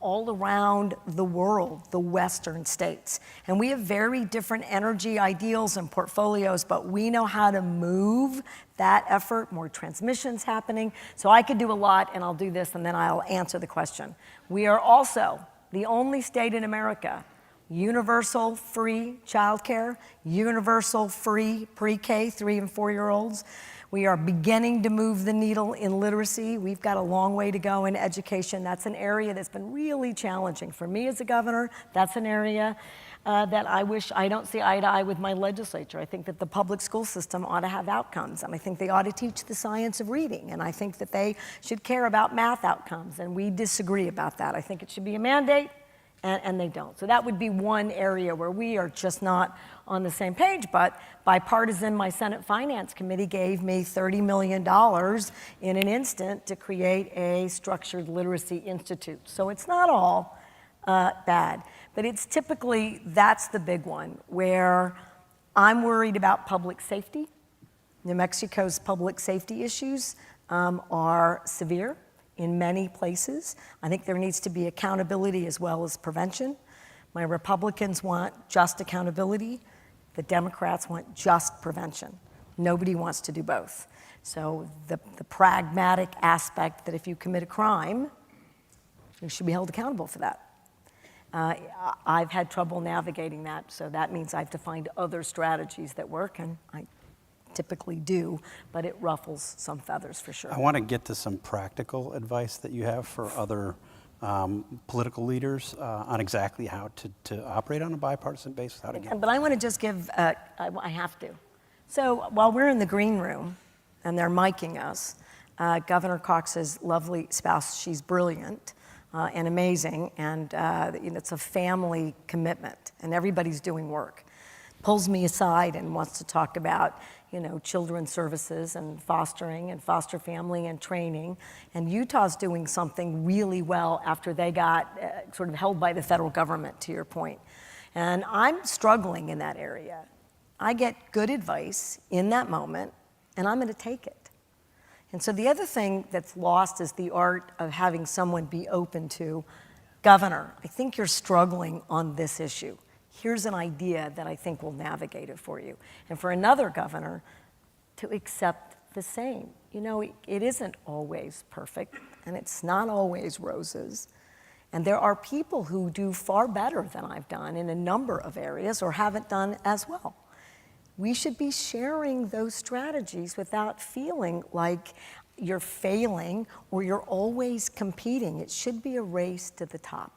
all around the world, the western states. And we have very different energy ideals and portfolios, but we know how to move that effort, more transmissions happening. So I could do a lot, and I'll do this, and then I'll answer the question. We are also the only state in America, universal free childcare, universal free pre-K, 3 and 4-year-olds. We are beginning to move the needle in literacy. We've got a long way to go in education. That's an area that's been really challenging for me as a governor. That's an area that I wish I don't see eye to eye with my legislature. I think that the public school system ought to have outcomes, and I think they ought to teach the science of reading, and I think that they should care about math outcomes, and we disagree about that. I think it should be a mandate, and they don't. So that would be one area where we are just not on the same page, but bipartisan, my Senate Finance Committee gave me $30 million in an instant to create a structured literacy institute. So it's not all bad, but it's typically, that's the big one, where I'm worried about public safety. New Mexico's public safety issues are severe in many places. I think there needs to be accountability as well as prevention. My Republicans want just accountability. The Democrats want just prevention. Nobody wants to do both. So the pragmatic aspect that if you commit a crime, you should be held accountable for that. I've had trouble navigating that, so that means I have to find other strategies that work, and I typically do, but it ruffles some feathers for sure. I want to get to some practical advice that you have for other political leaders on exactly how to operate on a bipartisan basis, how to get. But I want to just give, I have to. So while we're in the green room and they're miking us, Governor Cox's lovely spouse, she's brilliant and amazing, and it's a family commitment, and everybody's doing work. Pulls me aside and wants to talk about children's services and fostering and foster family and training. And Utah's doing something really well after they got sort of held by the federal government, to your point. And I'm struggling in that area. I get good advice in that moment, and I'm going to take it. And so the other thing that's lost is the art of having someone be open to, Governor, I think you're struggling on this issue. Here's an idea that I think will navigate it for you. And for another governor to accept the same. It isn't always perfect, and it's not always roses. And there are people who do far better than I've done in a number of areas or haven't done as well. We should be sharing those strategies without feeling like you're failing or you're always competing. It should be a race to the top.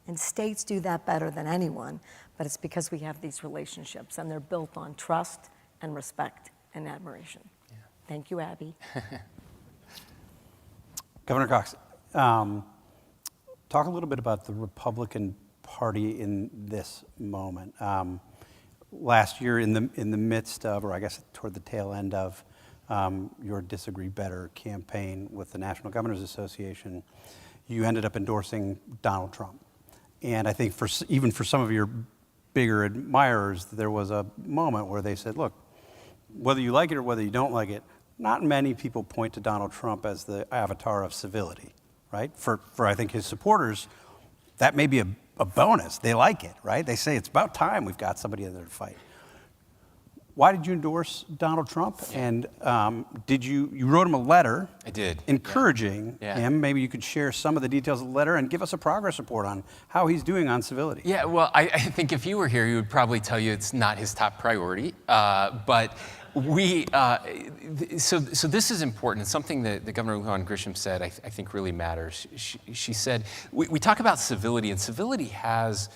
And states do that better than anyone, but it's because we have these relationships, and they're built on trust and respect and admiration. Yeah. Thank you, Abby. Governor Cox, talk a little bit about the Republican Party in this moment. Last year, in the midst of, or I guess toward the tail end of, your Disagree Better campaign with the National Governors Association, you ended up endorsing Donald Trump. And I think even for some of your bigger admirers, there was a moment where they said, look, whether you like it or whether you don't like it, not many people point to Donald Trump as the avatar of civility, right? For I think his supporters, that may be a bonus. They like it, right? They say it's about time we've got somebody in there to fight. Why did you endorse Donald Trump? And you wrote him a letter. I did. Encouraging Yeah. him. Maybe you could share some of the details of the letter and give us a progress report on how he's doing on civility. Yeah, well, I think if he were here, he would probably tell you it's not his top priority. But so this is important. It's something that the Governor Lujan Grisham said I think really matters. She said, we talk about civility, and civility has,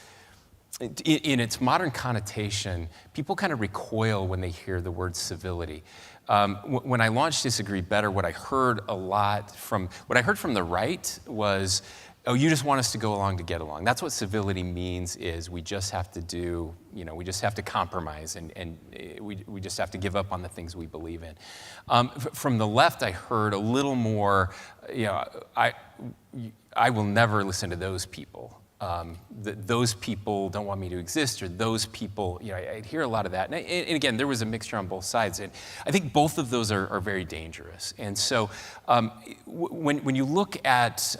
in its modern connotation, people kind of recoil when they hear the word civility. When I launched Disagree Better, what I heard from the right was, oh, you just want us to go along to get along. That's what civility means, is we just have to we just have to compromise, and we just have to give up on the things we believe in. From the left, I heard a little more, I will never listen to those people. Those people don't want me to exist, or those people, I'd hear a lot of that. And again, there was a mixture on both sides. And I think both of those are very dangerous. And so when you look at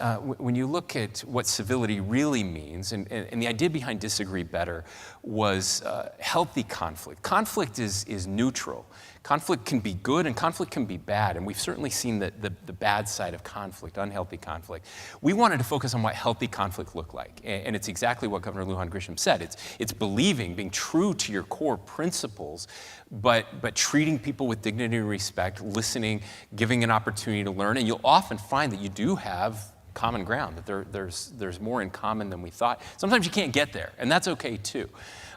what civility really means, and the idea behind Disagree Better was healthy conflict. Conflict is neutral. Conflict can be good and conflict can be bad, and we've certainly seen the bad side of conflict, unhealthy conflict. We wanted to focus on what healthy conflict looked like, and it's exactly what Governor Lujan Grisham said. It's believing, being true to your core principles, but treating people with dignity and respect, listening, giving an opportunity to learn, and you'll often find that you do have common ground, that there's more in common than we thought. Sometimes you can't get there, and that's okay too.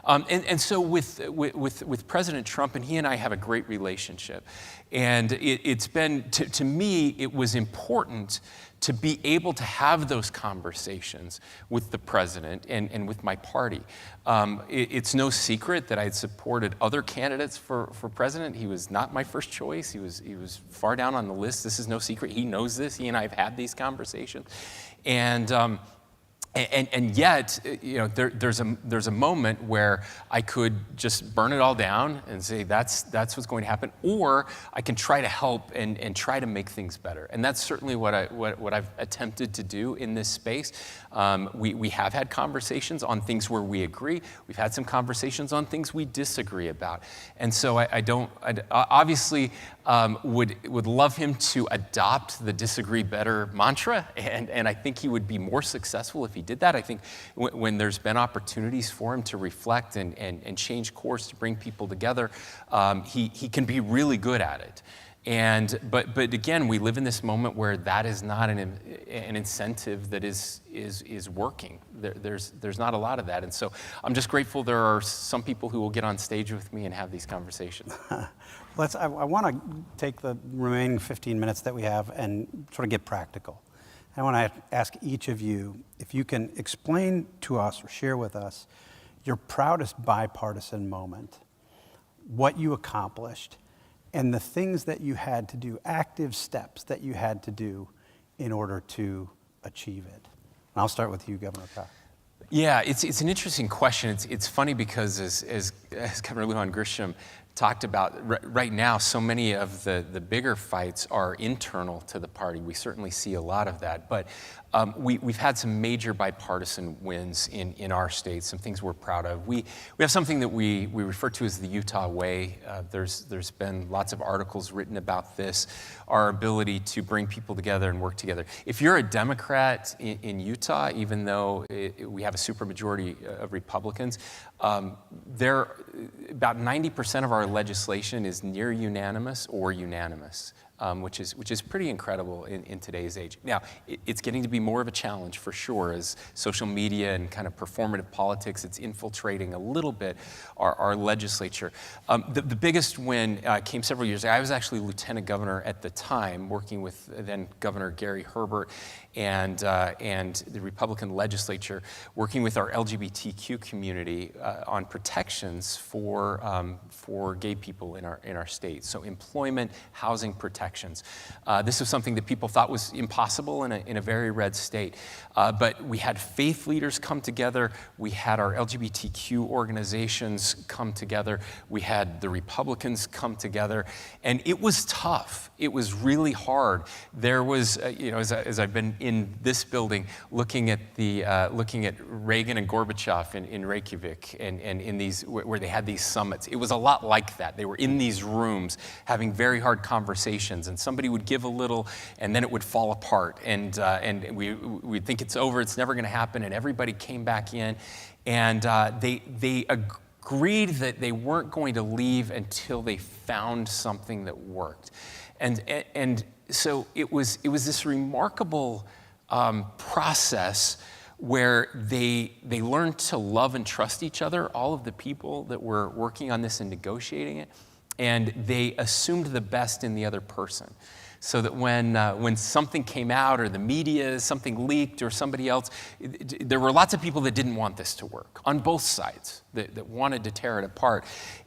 And so with President Trump, and he and I have a great relationship, and it's been, to me, it was important to be able to have those conversations with the president and with my party. It's no secret that I had supported other candidates for president. He was not my first choice. He was far down on the list. This is no secret. He knows this. He and I have had these conversations. And yet, there's a moment where I could just burn it all down and say that's what's going to happen, or I can try to help and try to make things better. And that's certainly what I've attempted to do in this space. We have had conversations on things where we agree. We've had some conversations on things we disagree about. And so I obviously would love him to adopt the Disagree Better mantra, and I think he would be more successful if he did that. I think when there's been opportunities for him to reflect and change course to bring people together, he can be really good at it. But again, we live in this moment where that is not an incentive that is working. There's not a lot of that, and so I'm just grateful there are some people who will get on stage with me and have these conversations. I want to take the remaining 15 minutes that we have and sort of get practical. I want to ask each of you if you can explain to us or share with us your proudest bipartisan moment, what you accomplished, and the things that you had to do, active steps that you had to do in order to achieve it. And I'll start with you, Governor Cox. Yeah, it's an interesting question. It's funny because as Governor Lujan Grisham talked about, right now, so many of the bigger fights are internal to the party. We certainly see a lot of that, but we've had some major bipartisan wins in our state, some things we're proud of. We have something that we refer to as the Utah Way. There's been lots of articles written about this, our ability to bring people together and work together. If you're a Democrat in Utah, even though we have a supermajority of Republicans, about 90% of our legislation is near unanimous or unanimous. which is pretty incredible in today's age. Now, it's getting to be more of a challenge for sure as social media and kind of performative politics, it's infiltrating a little bit our legislature. The biggest win came several years ago. I was actually lieutenant governor at the time, working with then Governor Gary Herbert and the Republican legislature, working with our LGBTQ community on protections for gay people in our state. So employment, housing protections. This was something that people thought was impossible in a very red state. But we had faith leaders come together. We had our LGBTQ organizations come together. We had the Republicans come together. And it was tough. It was really hard. There was, as I've been in this building, looking at Reagan and Gorbachev in Reykjavik and in these, where they had these summits. It was a lot like that. They were in these rooms having very hard conversations, and somebody would give a little, and then it would fall apart, and we'd think it's over, it's never going to happen, and everybody came back in, and they agreed that they weren't going to leave until they found something that worked, and so it was this remarkable process where they learned to love and trust each other, all of the people that were working on this and negotiating it, and they assumed the best in the other person. So that when something came out or the media, something leaked or somebody else, there were lots of people that didn't want this to work on both sides, that wanted to tear it apart.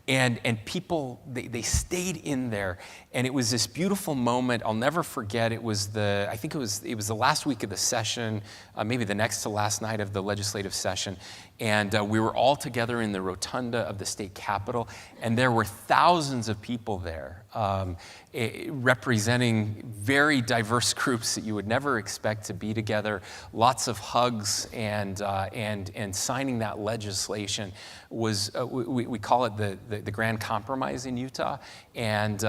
And people, they stayed in there. And it was this beautiful moment. I'll never forget. I think it was the last week of the session, maybe the next to last night of the legislative session. And we were all together in the rotunda of the state capitol. And there were thousands of people there representing very diverse groups that you would never expect to be together. Lots of hugs and signing that legislation was, we call it the Grand Compromise in Utah, and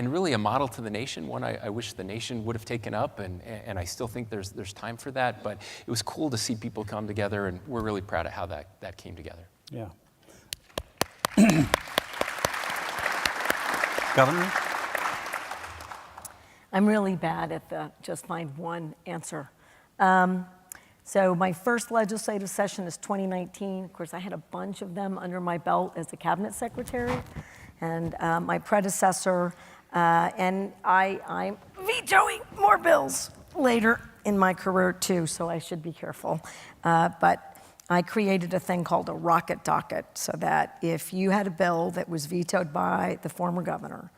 really a model to the nation, one I wish the nation would have taken up, and I still think there's time for that, but it was cool to see people come together, and we're really proud of how that came together. Yeah. Governor? I'm really bad at the just find one answer. So my first legislative session is 2019. Of course, I had a bunch of them under my belt as a cabinet secretary. And my predecessor, and I'm vetoing more bills later in my career too, so I should be careful. But I created a thing called a rocket docket, so that if you had a bill that was vetoed by the former governor,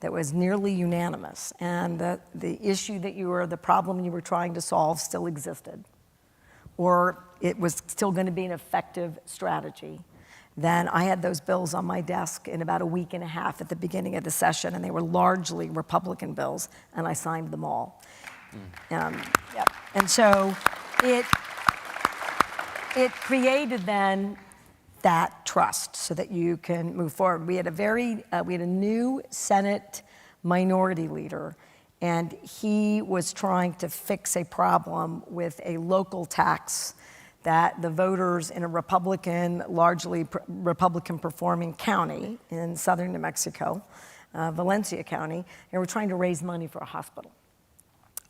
that was nearly unanimous, and the issue that the problem you were trying to solve still existed, or it was still going to be an effective strategy, then I had those bills on my desk in about a week and a half at the beginning of the session, and they were largely Republican bills, and I signed them all. Yep. And so it created then that trust so that you can move forward. We had a new Senate minority leader, and he was trying to fix a problem with a local tax that the voters in a largely Republican performing county in southern New Mexico, Valencia County, they were trying to raise money for a hospital.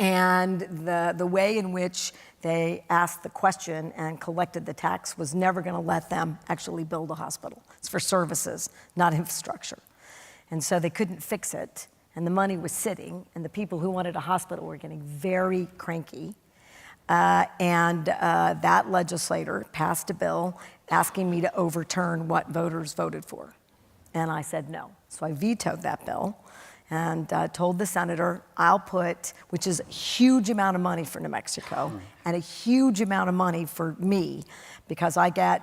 And the way in which they asked the question and collected the tax was never going to let them actually build a hospital. It's for services, not infrastructure. And so they couldn't fix it, and the money was sitting, and the people who wanted a hospital were getting very cranky. And that legislator passed a bill asking me to overturn what voters voted for. And I said no. So I vetoed that bill and told the senator, I'll put, which is a huge amount of money for New Mexico, and a huge amount of money for me, because I get,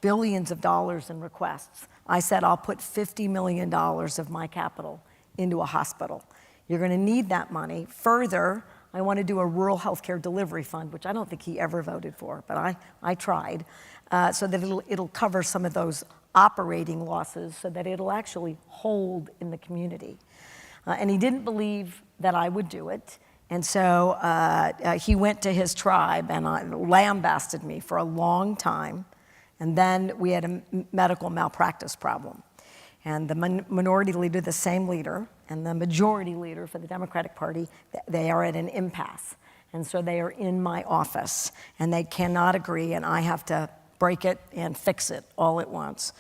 billions of dollars in requests. I said, I'll put $50 million of my capital into a hospital. You're gonna need that money. Further, I want to do a rural healthcare delivery fund, which I don't think he ever voted for, but I tried, so that it'll cover some of those operating losses so that it'll actually hold in the community. And he didn't believe that I would do it. And so he went to his tribe and lambasted me for a long time. And then we had a medical malpractice problem. And the minority leader, the same leader, and the majority leader for the Democratic Party, they are at an impasse. And so they are in my office, and they cannot agree, and I have to break it and fix it all at once.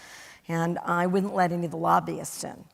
And I wouldn't let any of the lobbyists in,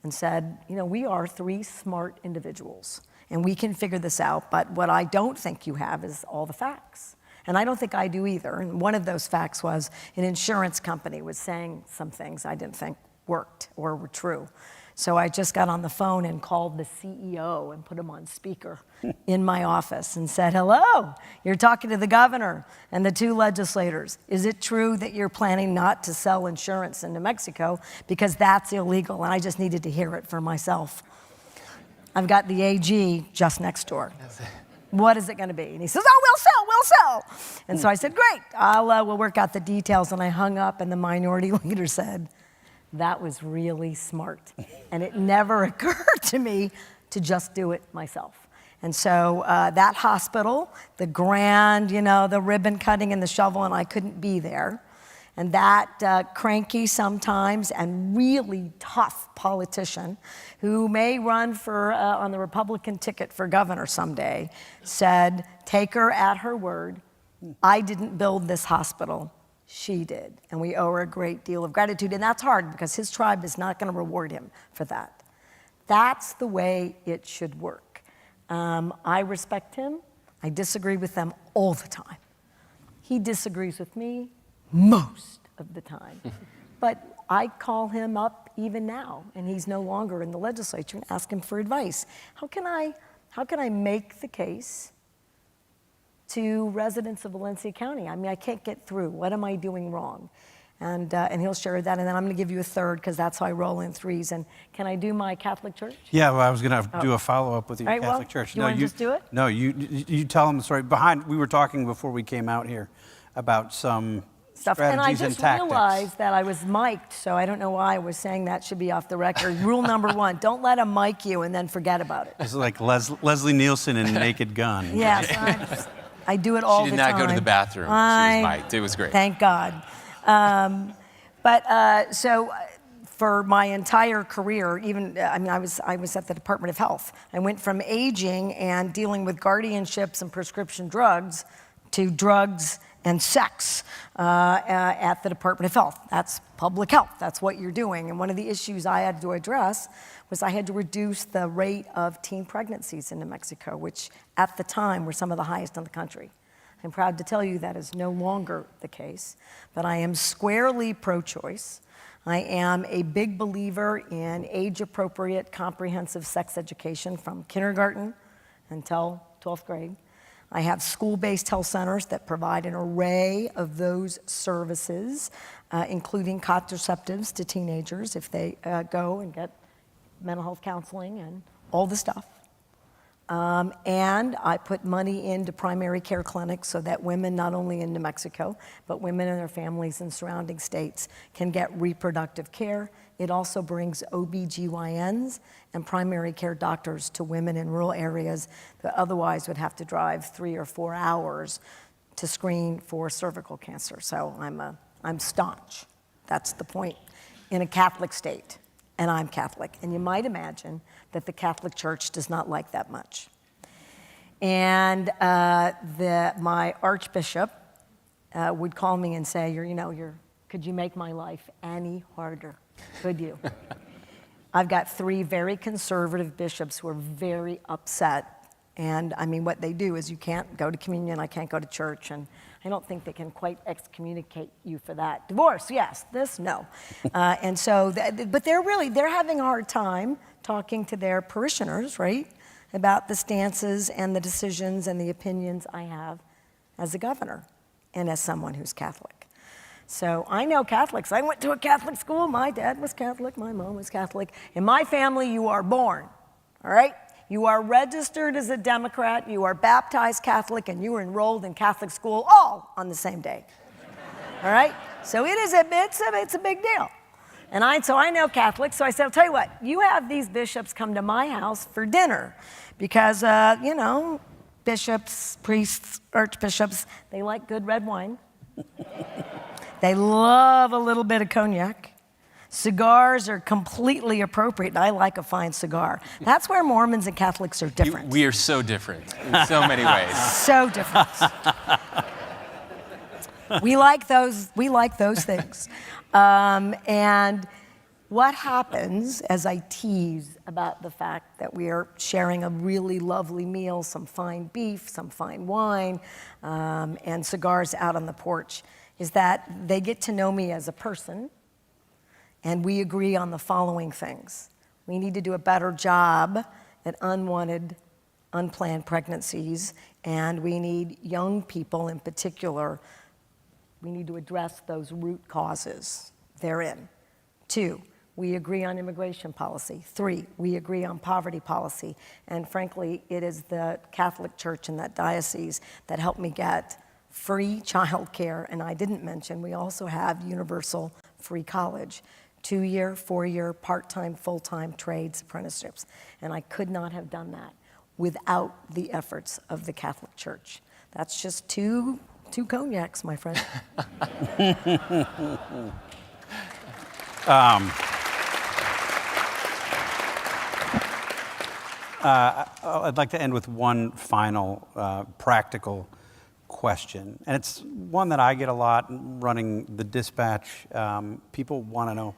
and said, you know, we are 3 smart individuals, and we can figure this out, but what I don't think you have is all the facts. And I don't think I do either. And one of those facts was an insurance company was saying some things I didn't think worked or were true. So I just got on the phone and called the CEO and put him on speaker in my office and said, hello, you're talking to the governor and the 2 legislators. Is it true that you're planning not to sell insurance in New Mexico because that's illegal? And I just needed to hear it for myself. I've got the AG just next door. What is it going to be? And he says, oh, we'll sell. And so I said, great, we'll work out the details. And I hung up, and the minority leader said, that was really smart. And it never occurred to me to just do it myself. And so that hospital, the grand, you know, the ribbon cutting and the shovel, and I couldn't be there. And that cranky sometimes and really tough politician who may run for on the Republican ticket for governor someday said, take her at her word. I didn't build this hospital. She did. And we owe her a great deal of gratitude. And that's hard because his tribe is not going to reward him for that. That's the way it should work. I respect him. I disagree with them all the time. He disagrees with me most of the time. But I call him up even now, and he's no longer in the legislature, and ask him for advice. How can I make the case to residents of Valencia County? I mean, I can't get through. What am I doing wrong? And he'll share that, and then I'm going to give you a third because that's how I roll in 3s. And can I do my Catholic church? Yeah, well, I was going to do a follow-up with your Right, Catholic church. You want to just do it? No, you tell them the story. We were talking before we came out here about some Stuff. And I strategies and just tactics. realized that I was mic'd, so I don't know why I was saying that should be off the record. Rule number 1, don't let them mic you and then forget about it. It's like Leslie Nielsen in Naked Gun. Yes, I do it all the time. She did not go to the bathroom. She was mic'd. It was great. Thank God. So for my entire career, even, I mean, I was at the Department of Health. I went from aging and dealing with guardianships and prescription drugs to drugs and sex at the Department of Health. That's public health. That's what you're doing. And one of the issues I had to address was I had to reduce the rate of teen pregnancies in New Mexico, which at the time were some of the highest in the country. I'm proud to tell you that is no longer the case, but I am squarely pro-choice. I am a big believer in age-appropriate, comprehensive sex education from kindergarten until 12th grade. I have school-based health centers that provide an array of those services, including contraceptives to teenagers if they go and get mental health counseling and all the stuff. And I put money into primary care clinics so that women, not only in New Mexico, but women and their families in surrounding states can get reproductive care. It also brings OBGYNs and primary care doctors to women in rural areas that otherwise would have to drive 3 or 4 hours to screen for cervical cancer. So I'm staunch. That's the point. In a Catholic state, and I'm Catholic. And you might imagine that the Catholic Church does not like that much. And my archbishop would call me and say, could you make my life any harder? Could you? I've got 3 very conservative bishops who are very upset. And I mean, what they do is you can't go to communion, I can't go to church, and I don't think they can quite excommunicate you for that. Divorce, yes. This, no. And so, but they're having a hard time talking to their parishioners, right, about the stances and the decisions and the opinions I have as a governor and as someone who's Catholic. So I know Catholics. I went to a Catholic school. My dad was Catholic. My mom was Catholic. In my family, you are born, all right? You are registered as a Democrat, you are baptized Catholic, and you are enrolled in Catholic school all on the same day, all right? So it's a big deal. And so I know Catholics, so I said, I'll tell you what, you have these bishops come to my house for dinner because, bishops, priests, archbishops, they like good red wine. They love a little bit of cognac. Cigars are completely appropriate, and I like a fine cigar. That's where Mormons and Catholics are different. We are so different in so many ways. So different. We like those things. And what happens, as I tease about the fact that we are sharing a really lovely meal, some fine beef, some fine wine, and cigars out on the porch, is that they get to know me as a person, and we agree on the following things. We need to do a better job at unwanted, unplanned pregnancies, and we need young people in particular, we need to address those root causes therein. 2, we agree on immigration policy. 3, we agree on poverty policy. And frankly, it is the Catholic Church in that diocese that helped me get free childcare, and I didn't mention, we also have universal free college. 2-year, 4-year, part-time, full-time trades, apprenticeships. And I could not have done that without the efforts of the Catholic Church. That's just two cognacs, my friend. I'd like to end with one final practical question. And it's one that I get a lot running the dispatch. People want to know.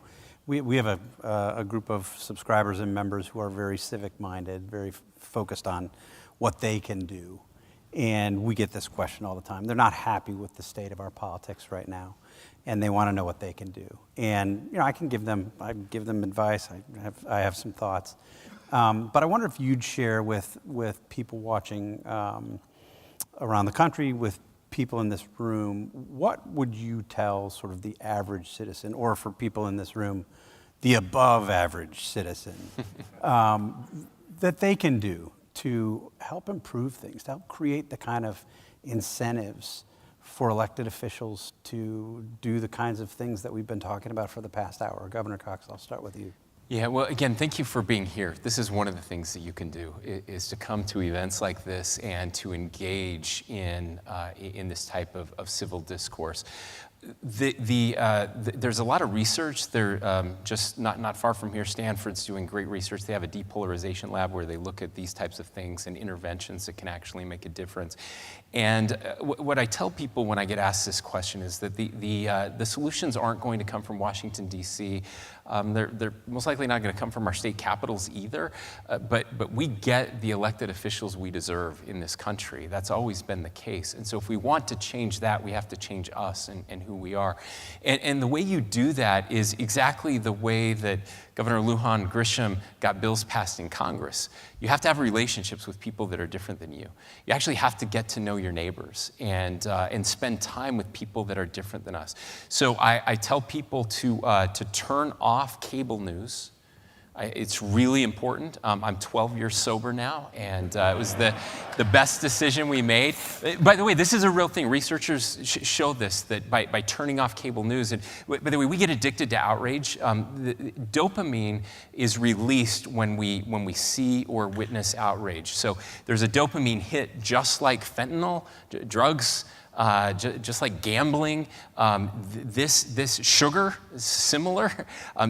We have a group of subscribers and members who are very civic-minded, very focused on what they can do. And we get this question all the time. They're not happy with the state of our politics right now, and they want to know what they can do. And I can give them advice. I have some thoughts. But I wonder if you'd share with people watching around the country, with people in this room, what would you tell sort of the average citizen, or for people in this room, the above average citizen, that they can do to help improve things, to help create the kind of incentives for elected officials to do the kinds of things that we've been talking about for the past hour? Governor Cox, I'll start with you. Yeah, well, again, thank you for being here. This is one of the things that you can do, is to come to events like this and to engage in this type of civil discourse. There's a lot of research. Just not far from here, Stanford's doing great research. They have a depolarization lab where they look at these types of things and interventions that can actually make a difference. And what I tell people when I get asked this question is that the solutions aren't going to come from Washington, D.C. They're most likely not going to come from our state capitals either, but we get the elected officials we deserve in this country. That's always been the case. And so if we want to change that, we have to change us and who we are. And the way you do that is exactly the way that Governor Lujan Grisham got bills passed in Congress. You have to have relationships with people that are different than you. You actually have to get to know your neighbors and spend time with people that are different than us. So I tell people to turn off cable news. It's really important. I'm 12 years sober now, and it was the best decision we made. By the way, this is a real thing. Researchers show this, that by turning off cable news, and by the way, we get addicted to outrage. Dopamine is released when we see or witness outrage. So there's a dopamine hit, just like fentanyl, drugs, just like gambling. This sugar is similar.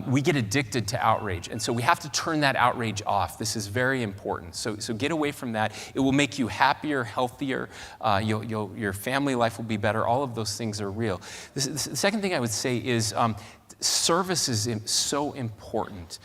We get addicted to outrage, and so we have to turn that outrage off. This is very important. So get away from that. It will make you happier, healthier. Your family life will be better. All of those things are real. The second thing I would say is service is so important.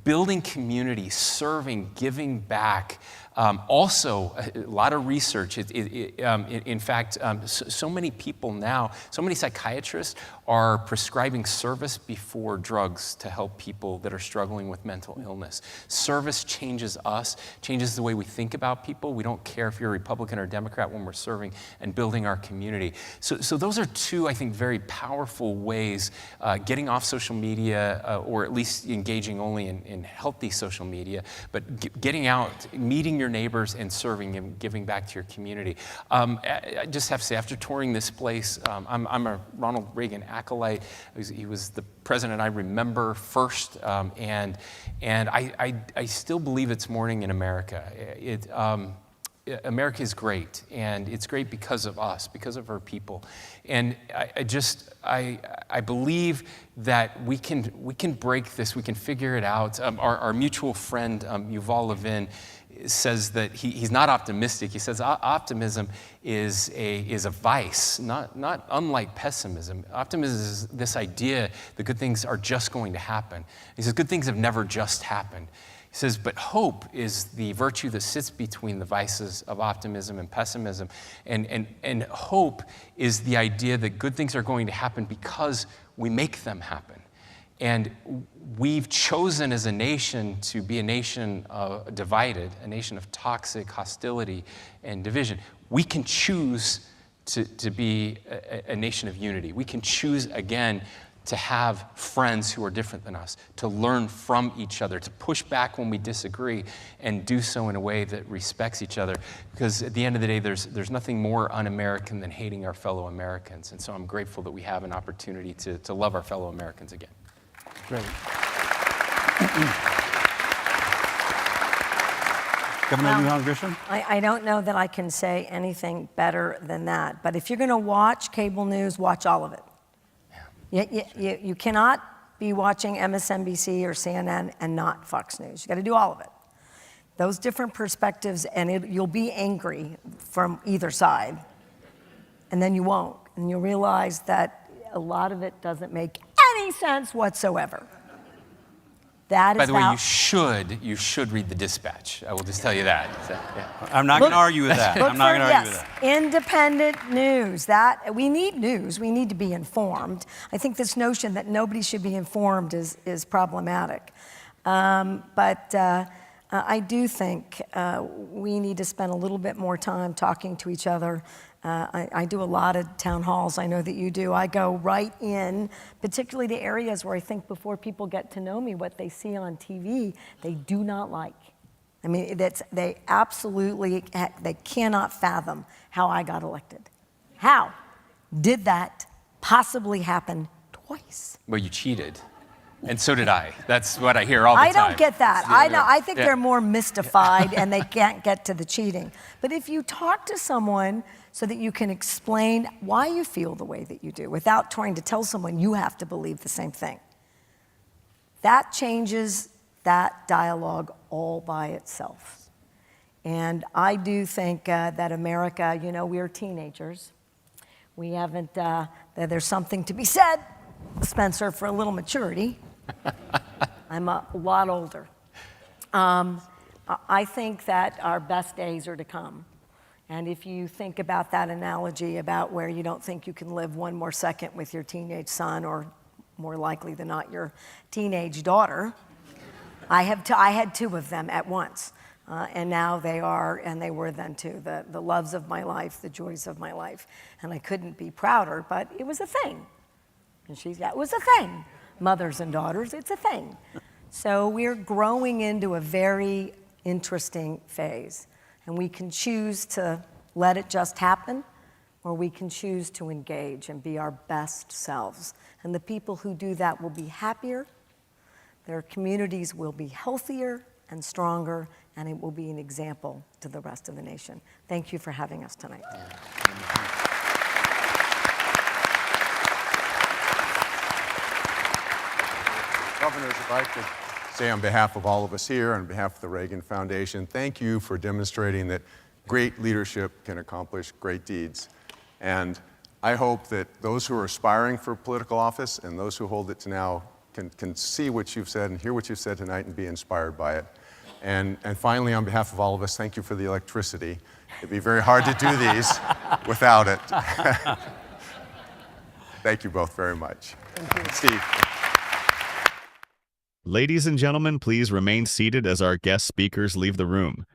Building community, serving, giving back. Also, a lot of research. In fact, so many people now, so many psychiatrists are prescribing service before drugs to help people that are struggling with mental illness. Service changes us, changes the way we think about people. We don't care if you're a Republican or Democrat when we're serving and building our community. So those are two, I think, very powerful ways, getting off social media, or at least engaging only in healthy social media, but getting out, meeting your neighbors and serving and giving back to your community. I just have to say, after touring this place, I'm a Ronald Reagan acolyte. He was the president I remember first, and I still believe it's morning in America. America is great, and it's great because of us, because of our people. And I believe that we can break this, we can figure it out. Our mutual friend, Yuval Levin, says that he's not optimistic. He says optimism is a vice, not unlike pessimism. Optimism is this idea that good things are just going to happen. He says good things have never just happened. He says, but hope is the virtue that sits between the vices of optimism and pessimism. And hope is the idea that good things are going to happen because we make them happen. And we've chosen as a nation to be a nation divided, a nation of toxic hostility and division. We can choose to be a nation of unity. We can choose again to have friends who are different than us, to learn from each other, to push back when we disagree, and do so in a way that respects each other. Because at the end of the day, there's nothing more un-American than hating our fellow Americans. And so I'm grateful that we have an opportunity to love our fellow Americans again. Great. Governor Lujan Grisham? I don't know that I can say anything better than that. But if you're going to watch cable news, watch all of it. You cannot be watching MSNBC or CNN and not Fox News. You got to do all of it. Those different perspectives, and you'll be angry from either side, and then you won't. And you'll realize that a lot of it doesn't make any sense whatsoever. That is By the way, you should read the Dispatch. I will just tell you that. So, yeah. I'm not going to argue with that. I'm not going to argue with that. Independent news. That we need news. We need to be informed. I think this notion that nobody should be informed is problematic. But I do think we need to spend a little bit more time talking to each other. I do a lot of town halls. I know that you do. I go right in, particularly to areas where I think before people get to know me, what they see on TV, they do not like. I mean, they absolutely, they cannot fathom how I got elected. How did that possibly happen twice? Well, you cheated. And so did I. That's what I hear all the time. I don't get that. I think they're more mystified and they can't get to the cheating. But if you talk to someone so that you can explain why you feel the way that you do without trying to tell someone you have to believe the same thing, that changes that dialogue all by itself. And I do think that America, we're teenagers. We haven't, there's something to be said, Spencer, for a little maturity. I'm a lot older. I think that our best days are to come. And if you think about that analogy about where you don't think you can live one more second with your teenage son, or more likely than not, your teenage daughter, I had two of them at once. And now they are, and they were then too, the loves of my life, the joys of my life. And I couldn't be prouder, but it was a thing. And it was a thing. Mothers and daughters, it's a thing. So we're growing into a very interesting phase. And we can choose to let it just happen, or we can choose to engage and be our best selves. And the people who do that will be happier, their communities will be healthier and stronger, and it will be an example to the rest of the nation. Thank you for having us tonight. Governors, if I could say on behalf of all of us here, on behalf of the Reagan Foundation, thank you for demonstrating that great leadership can accomplish great deeds. And I hope that those who are aspiring for political office and those who hold it to now can see what you've said and hear what you've said tonight and be inspired by it. And finally, on behalf of all of us, thank you for the electricity. It'd be very hard to do these without it. Thank you both very much. Thank you. Steve. Ladies and gentlemen, please remain seated as our guest speakers leave the room.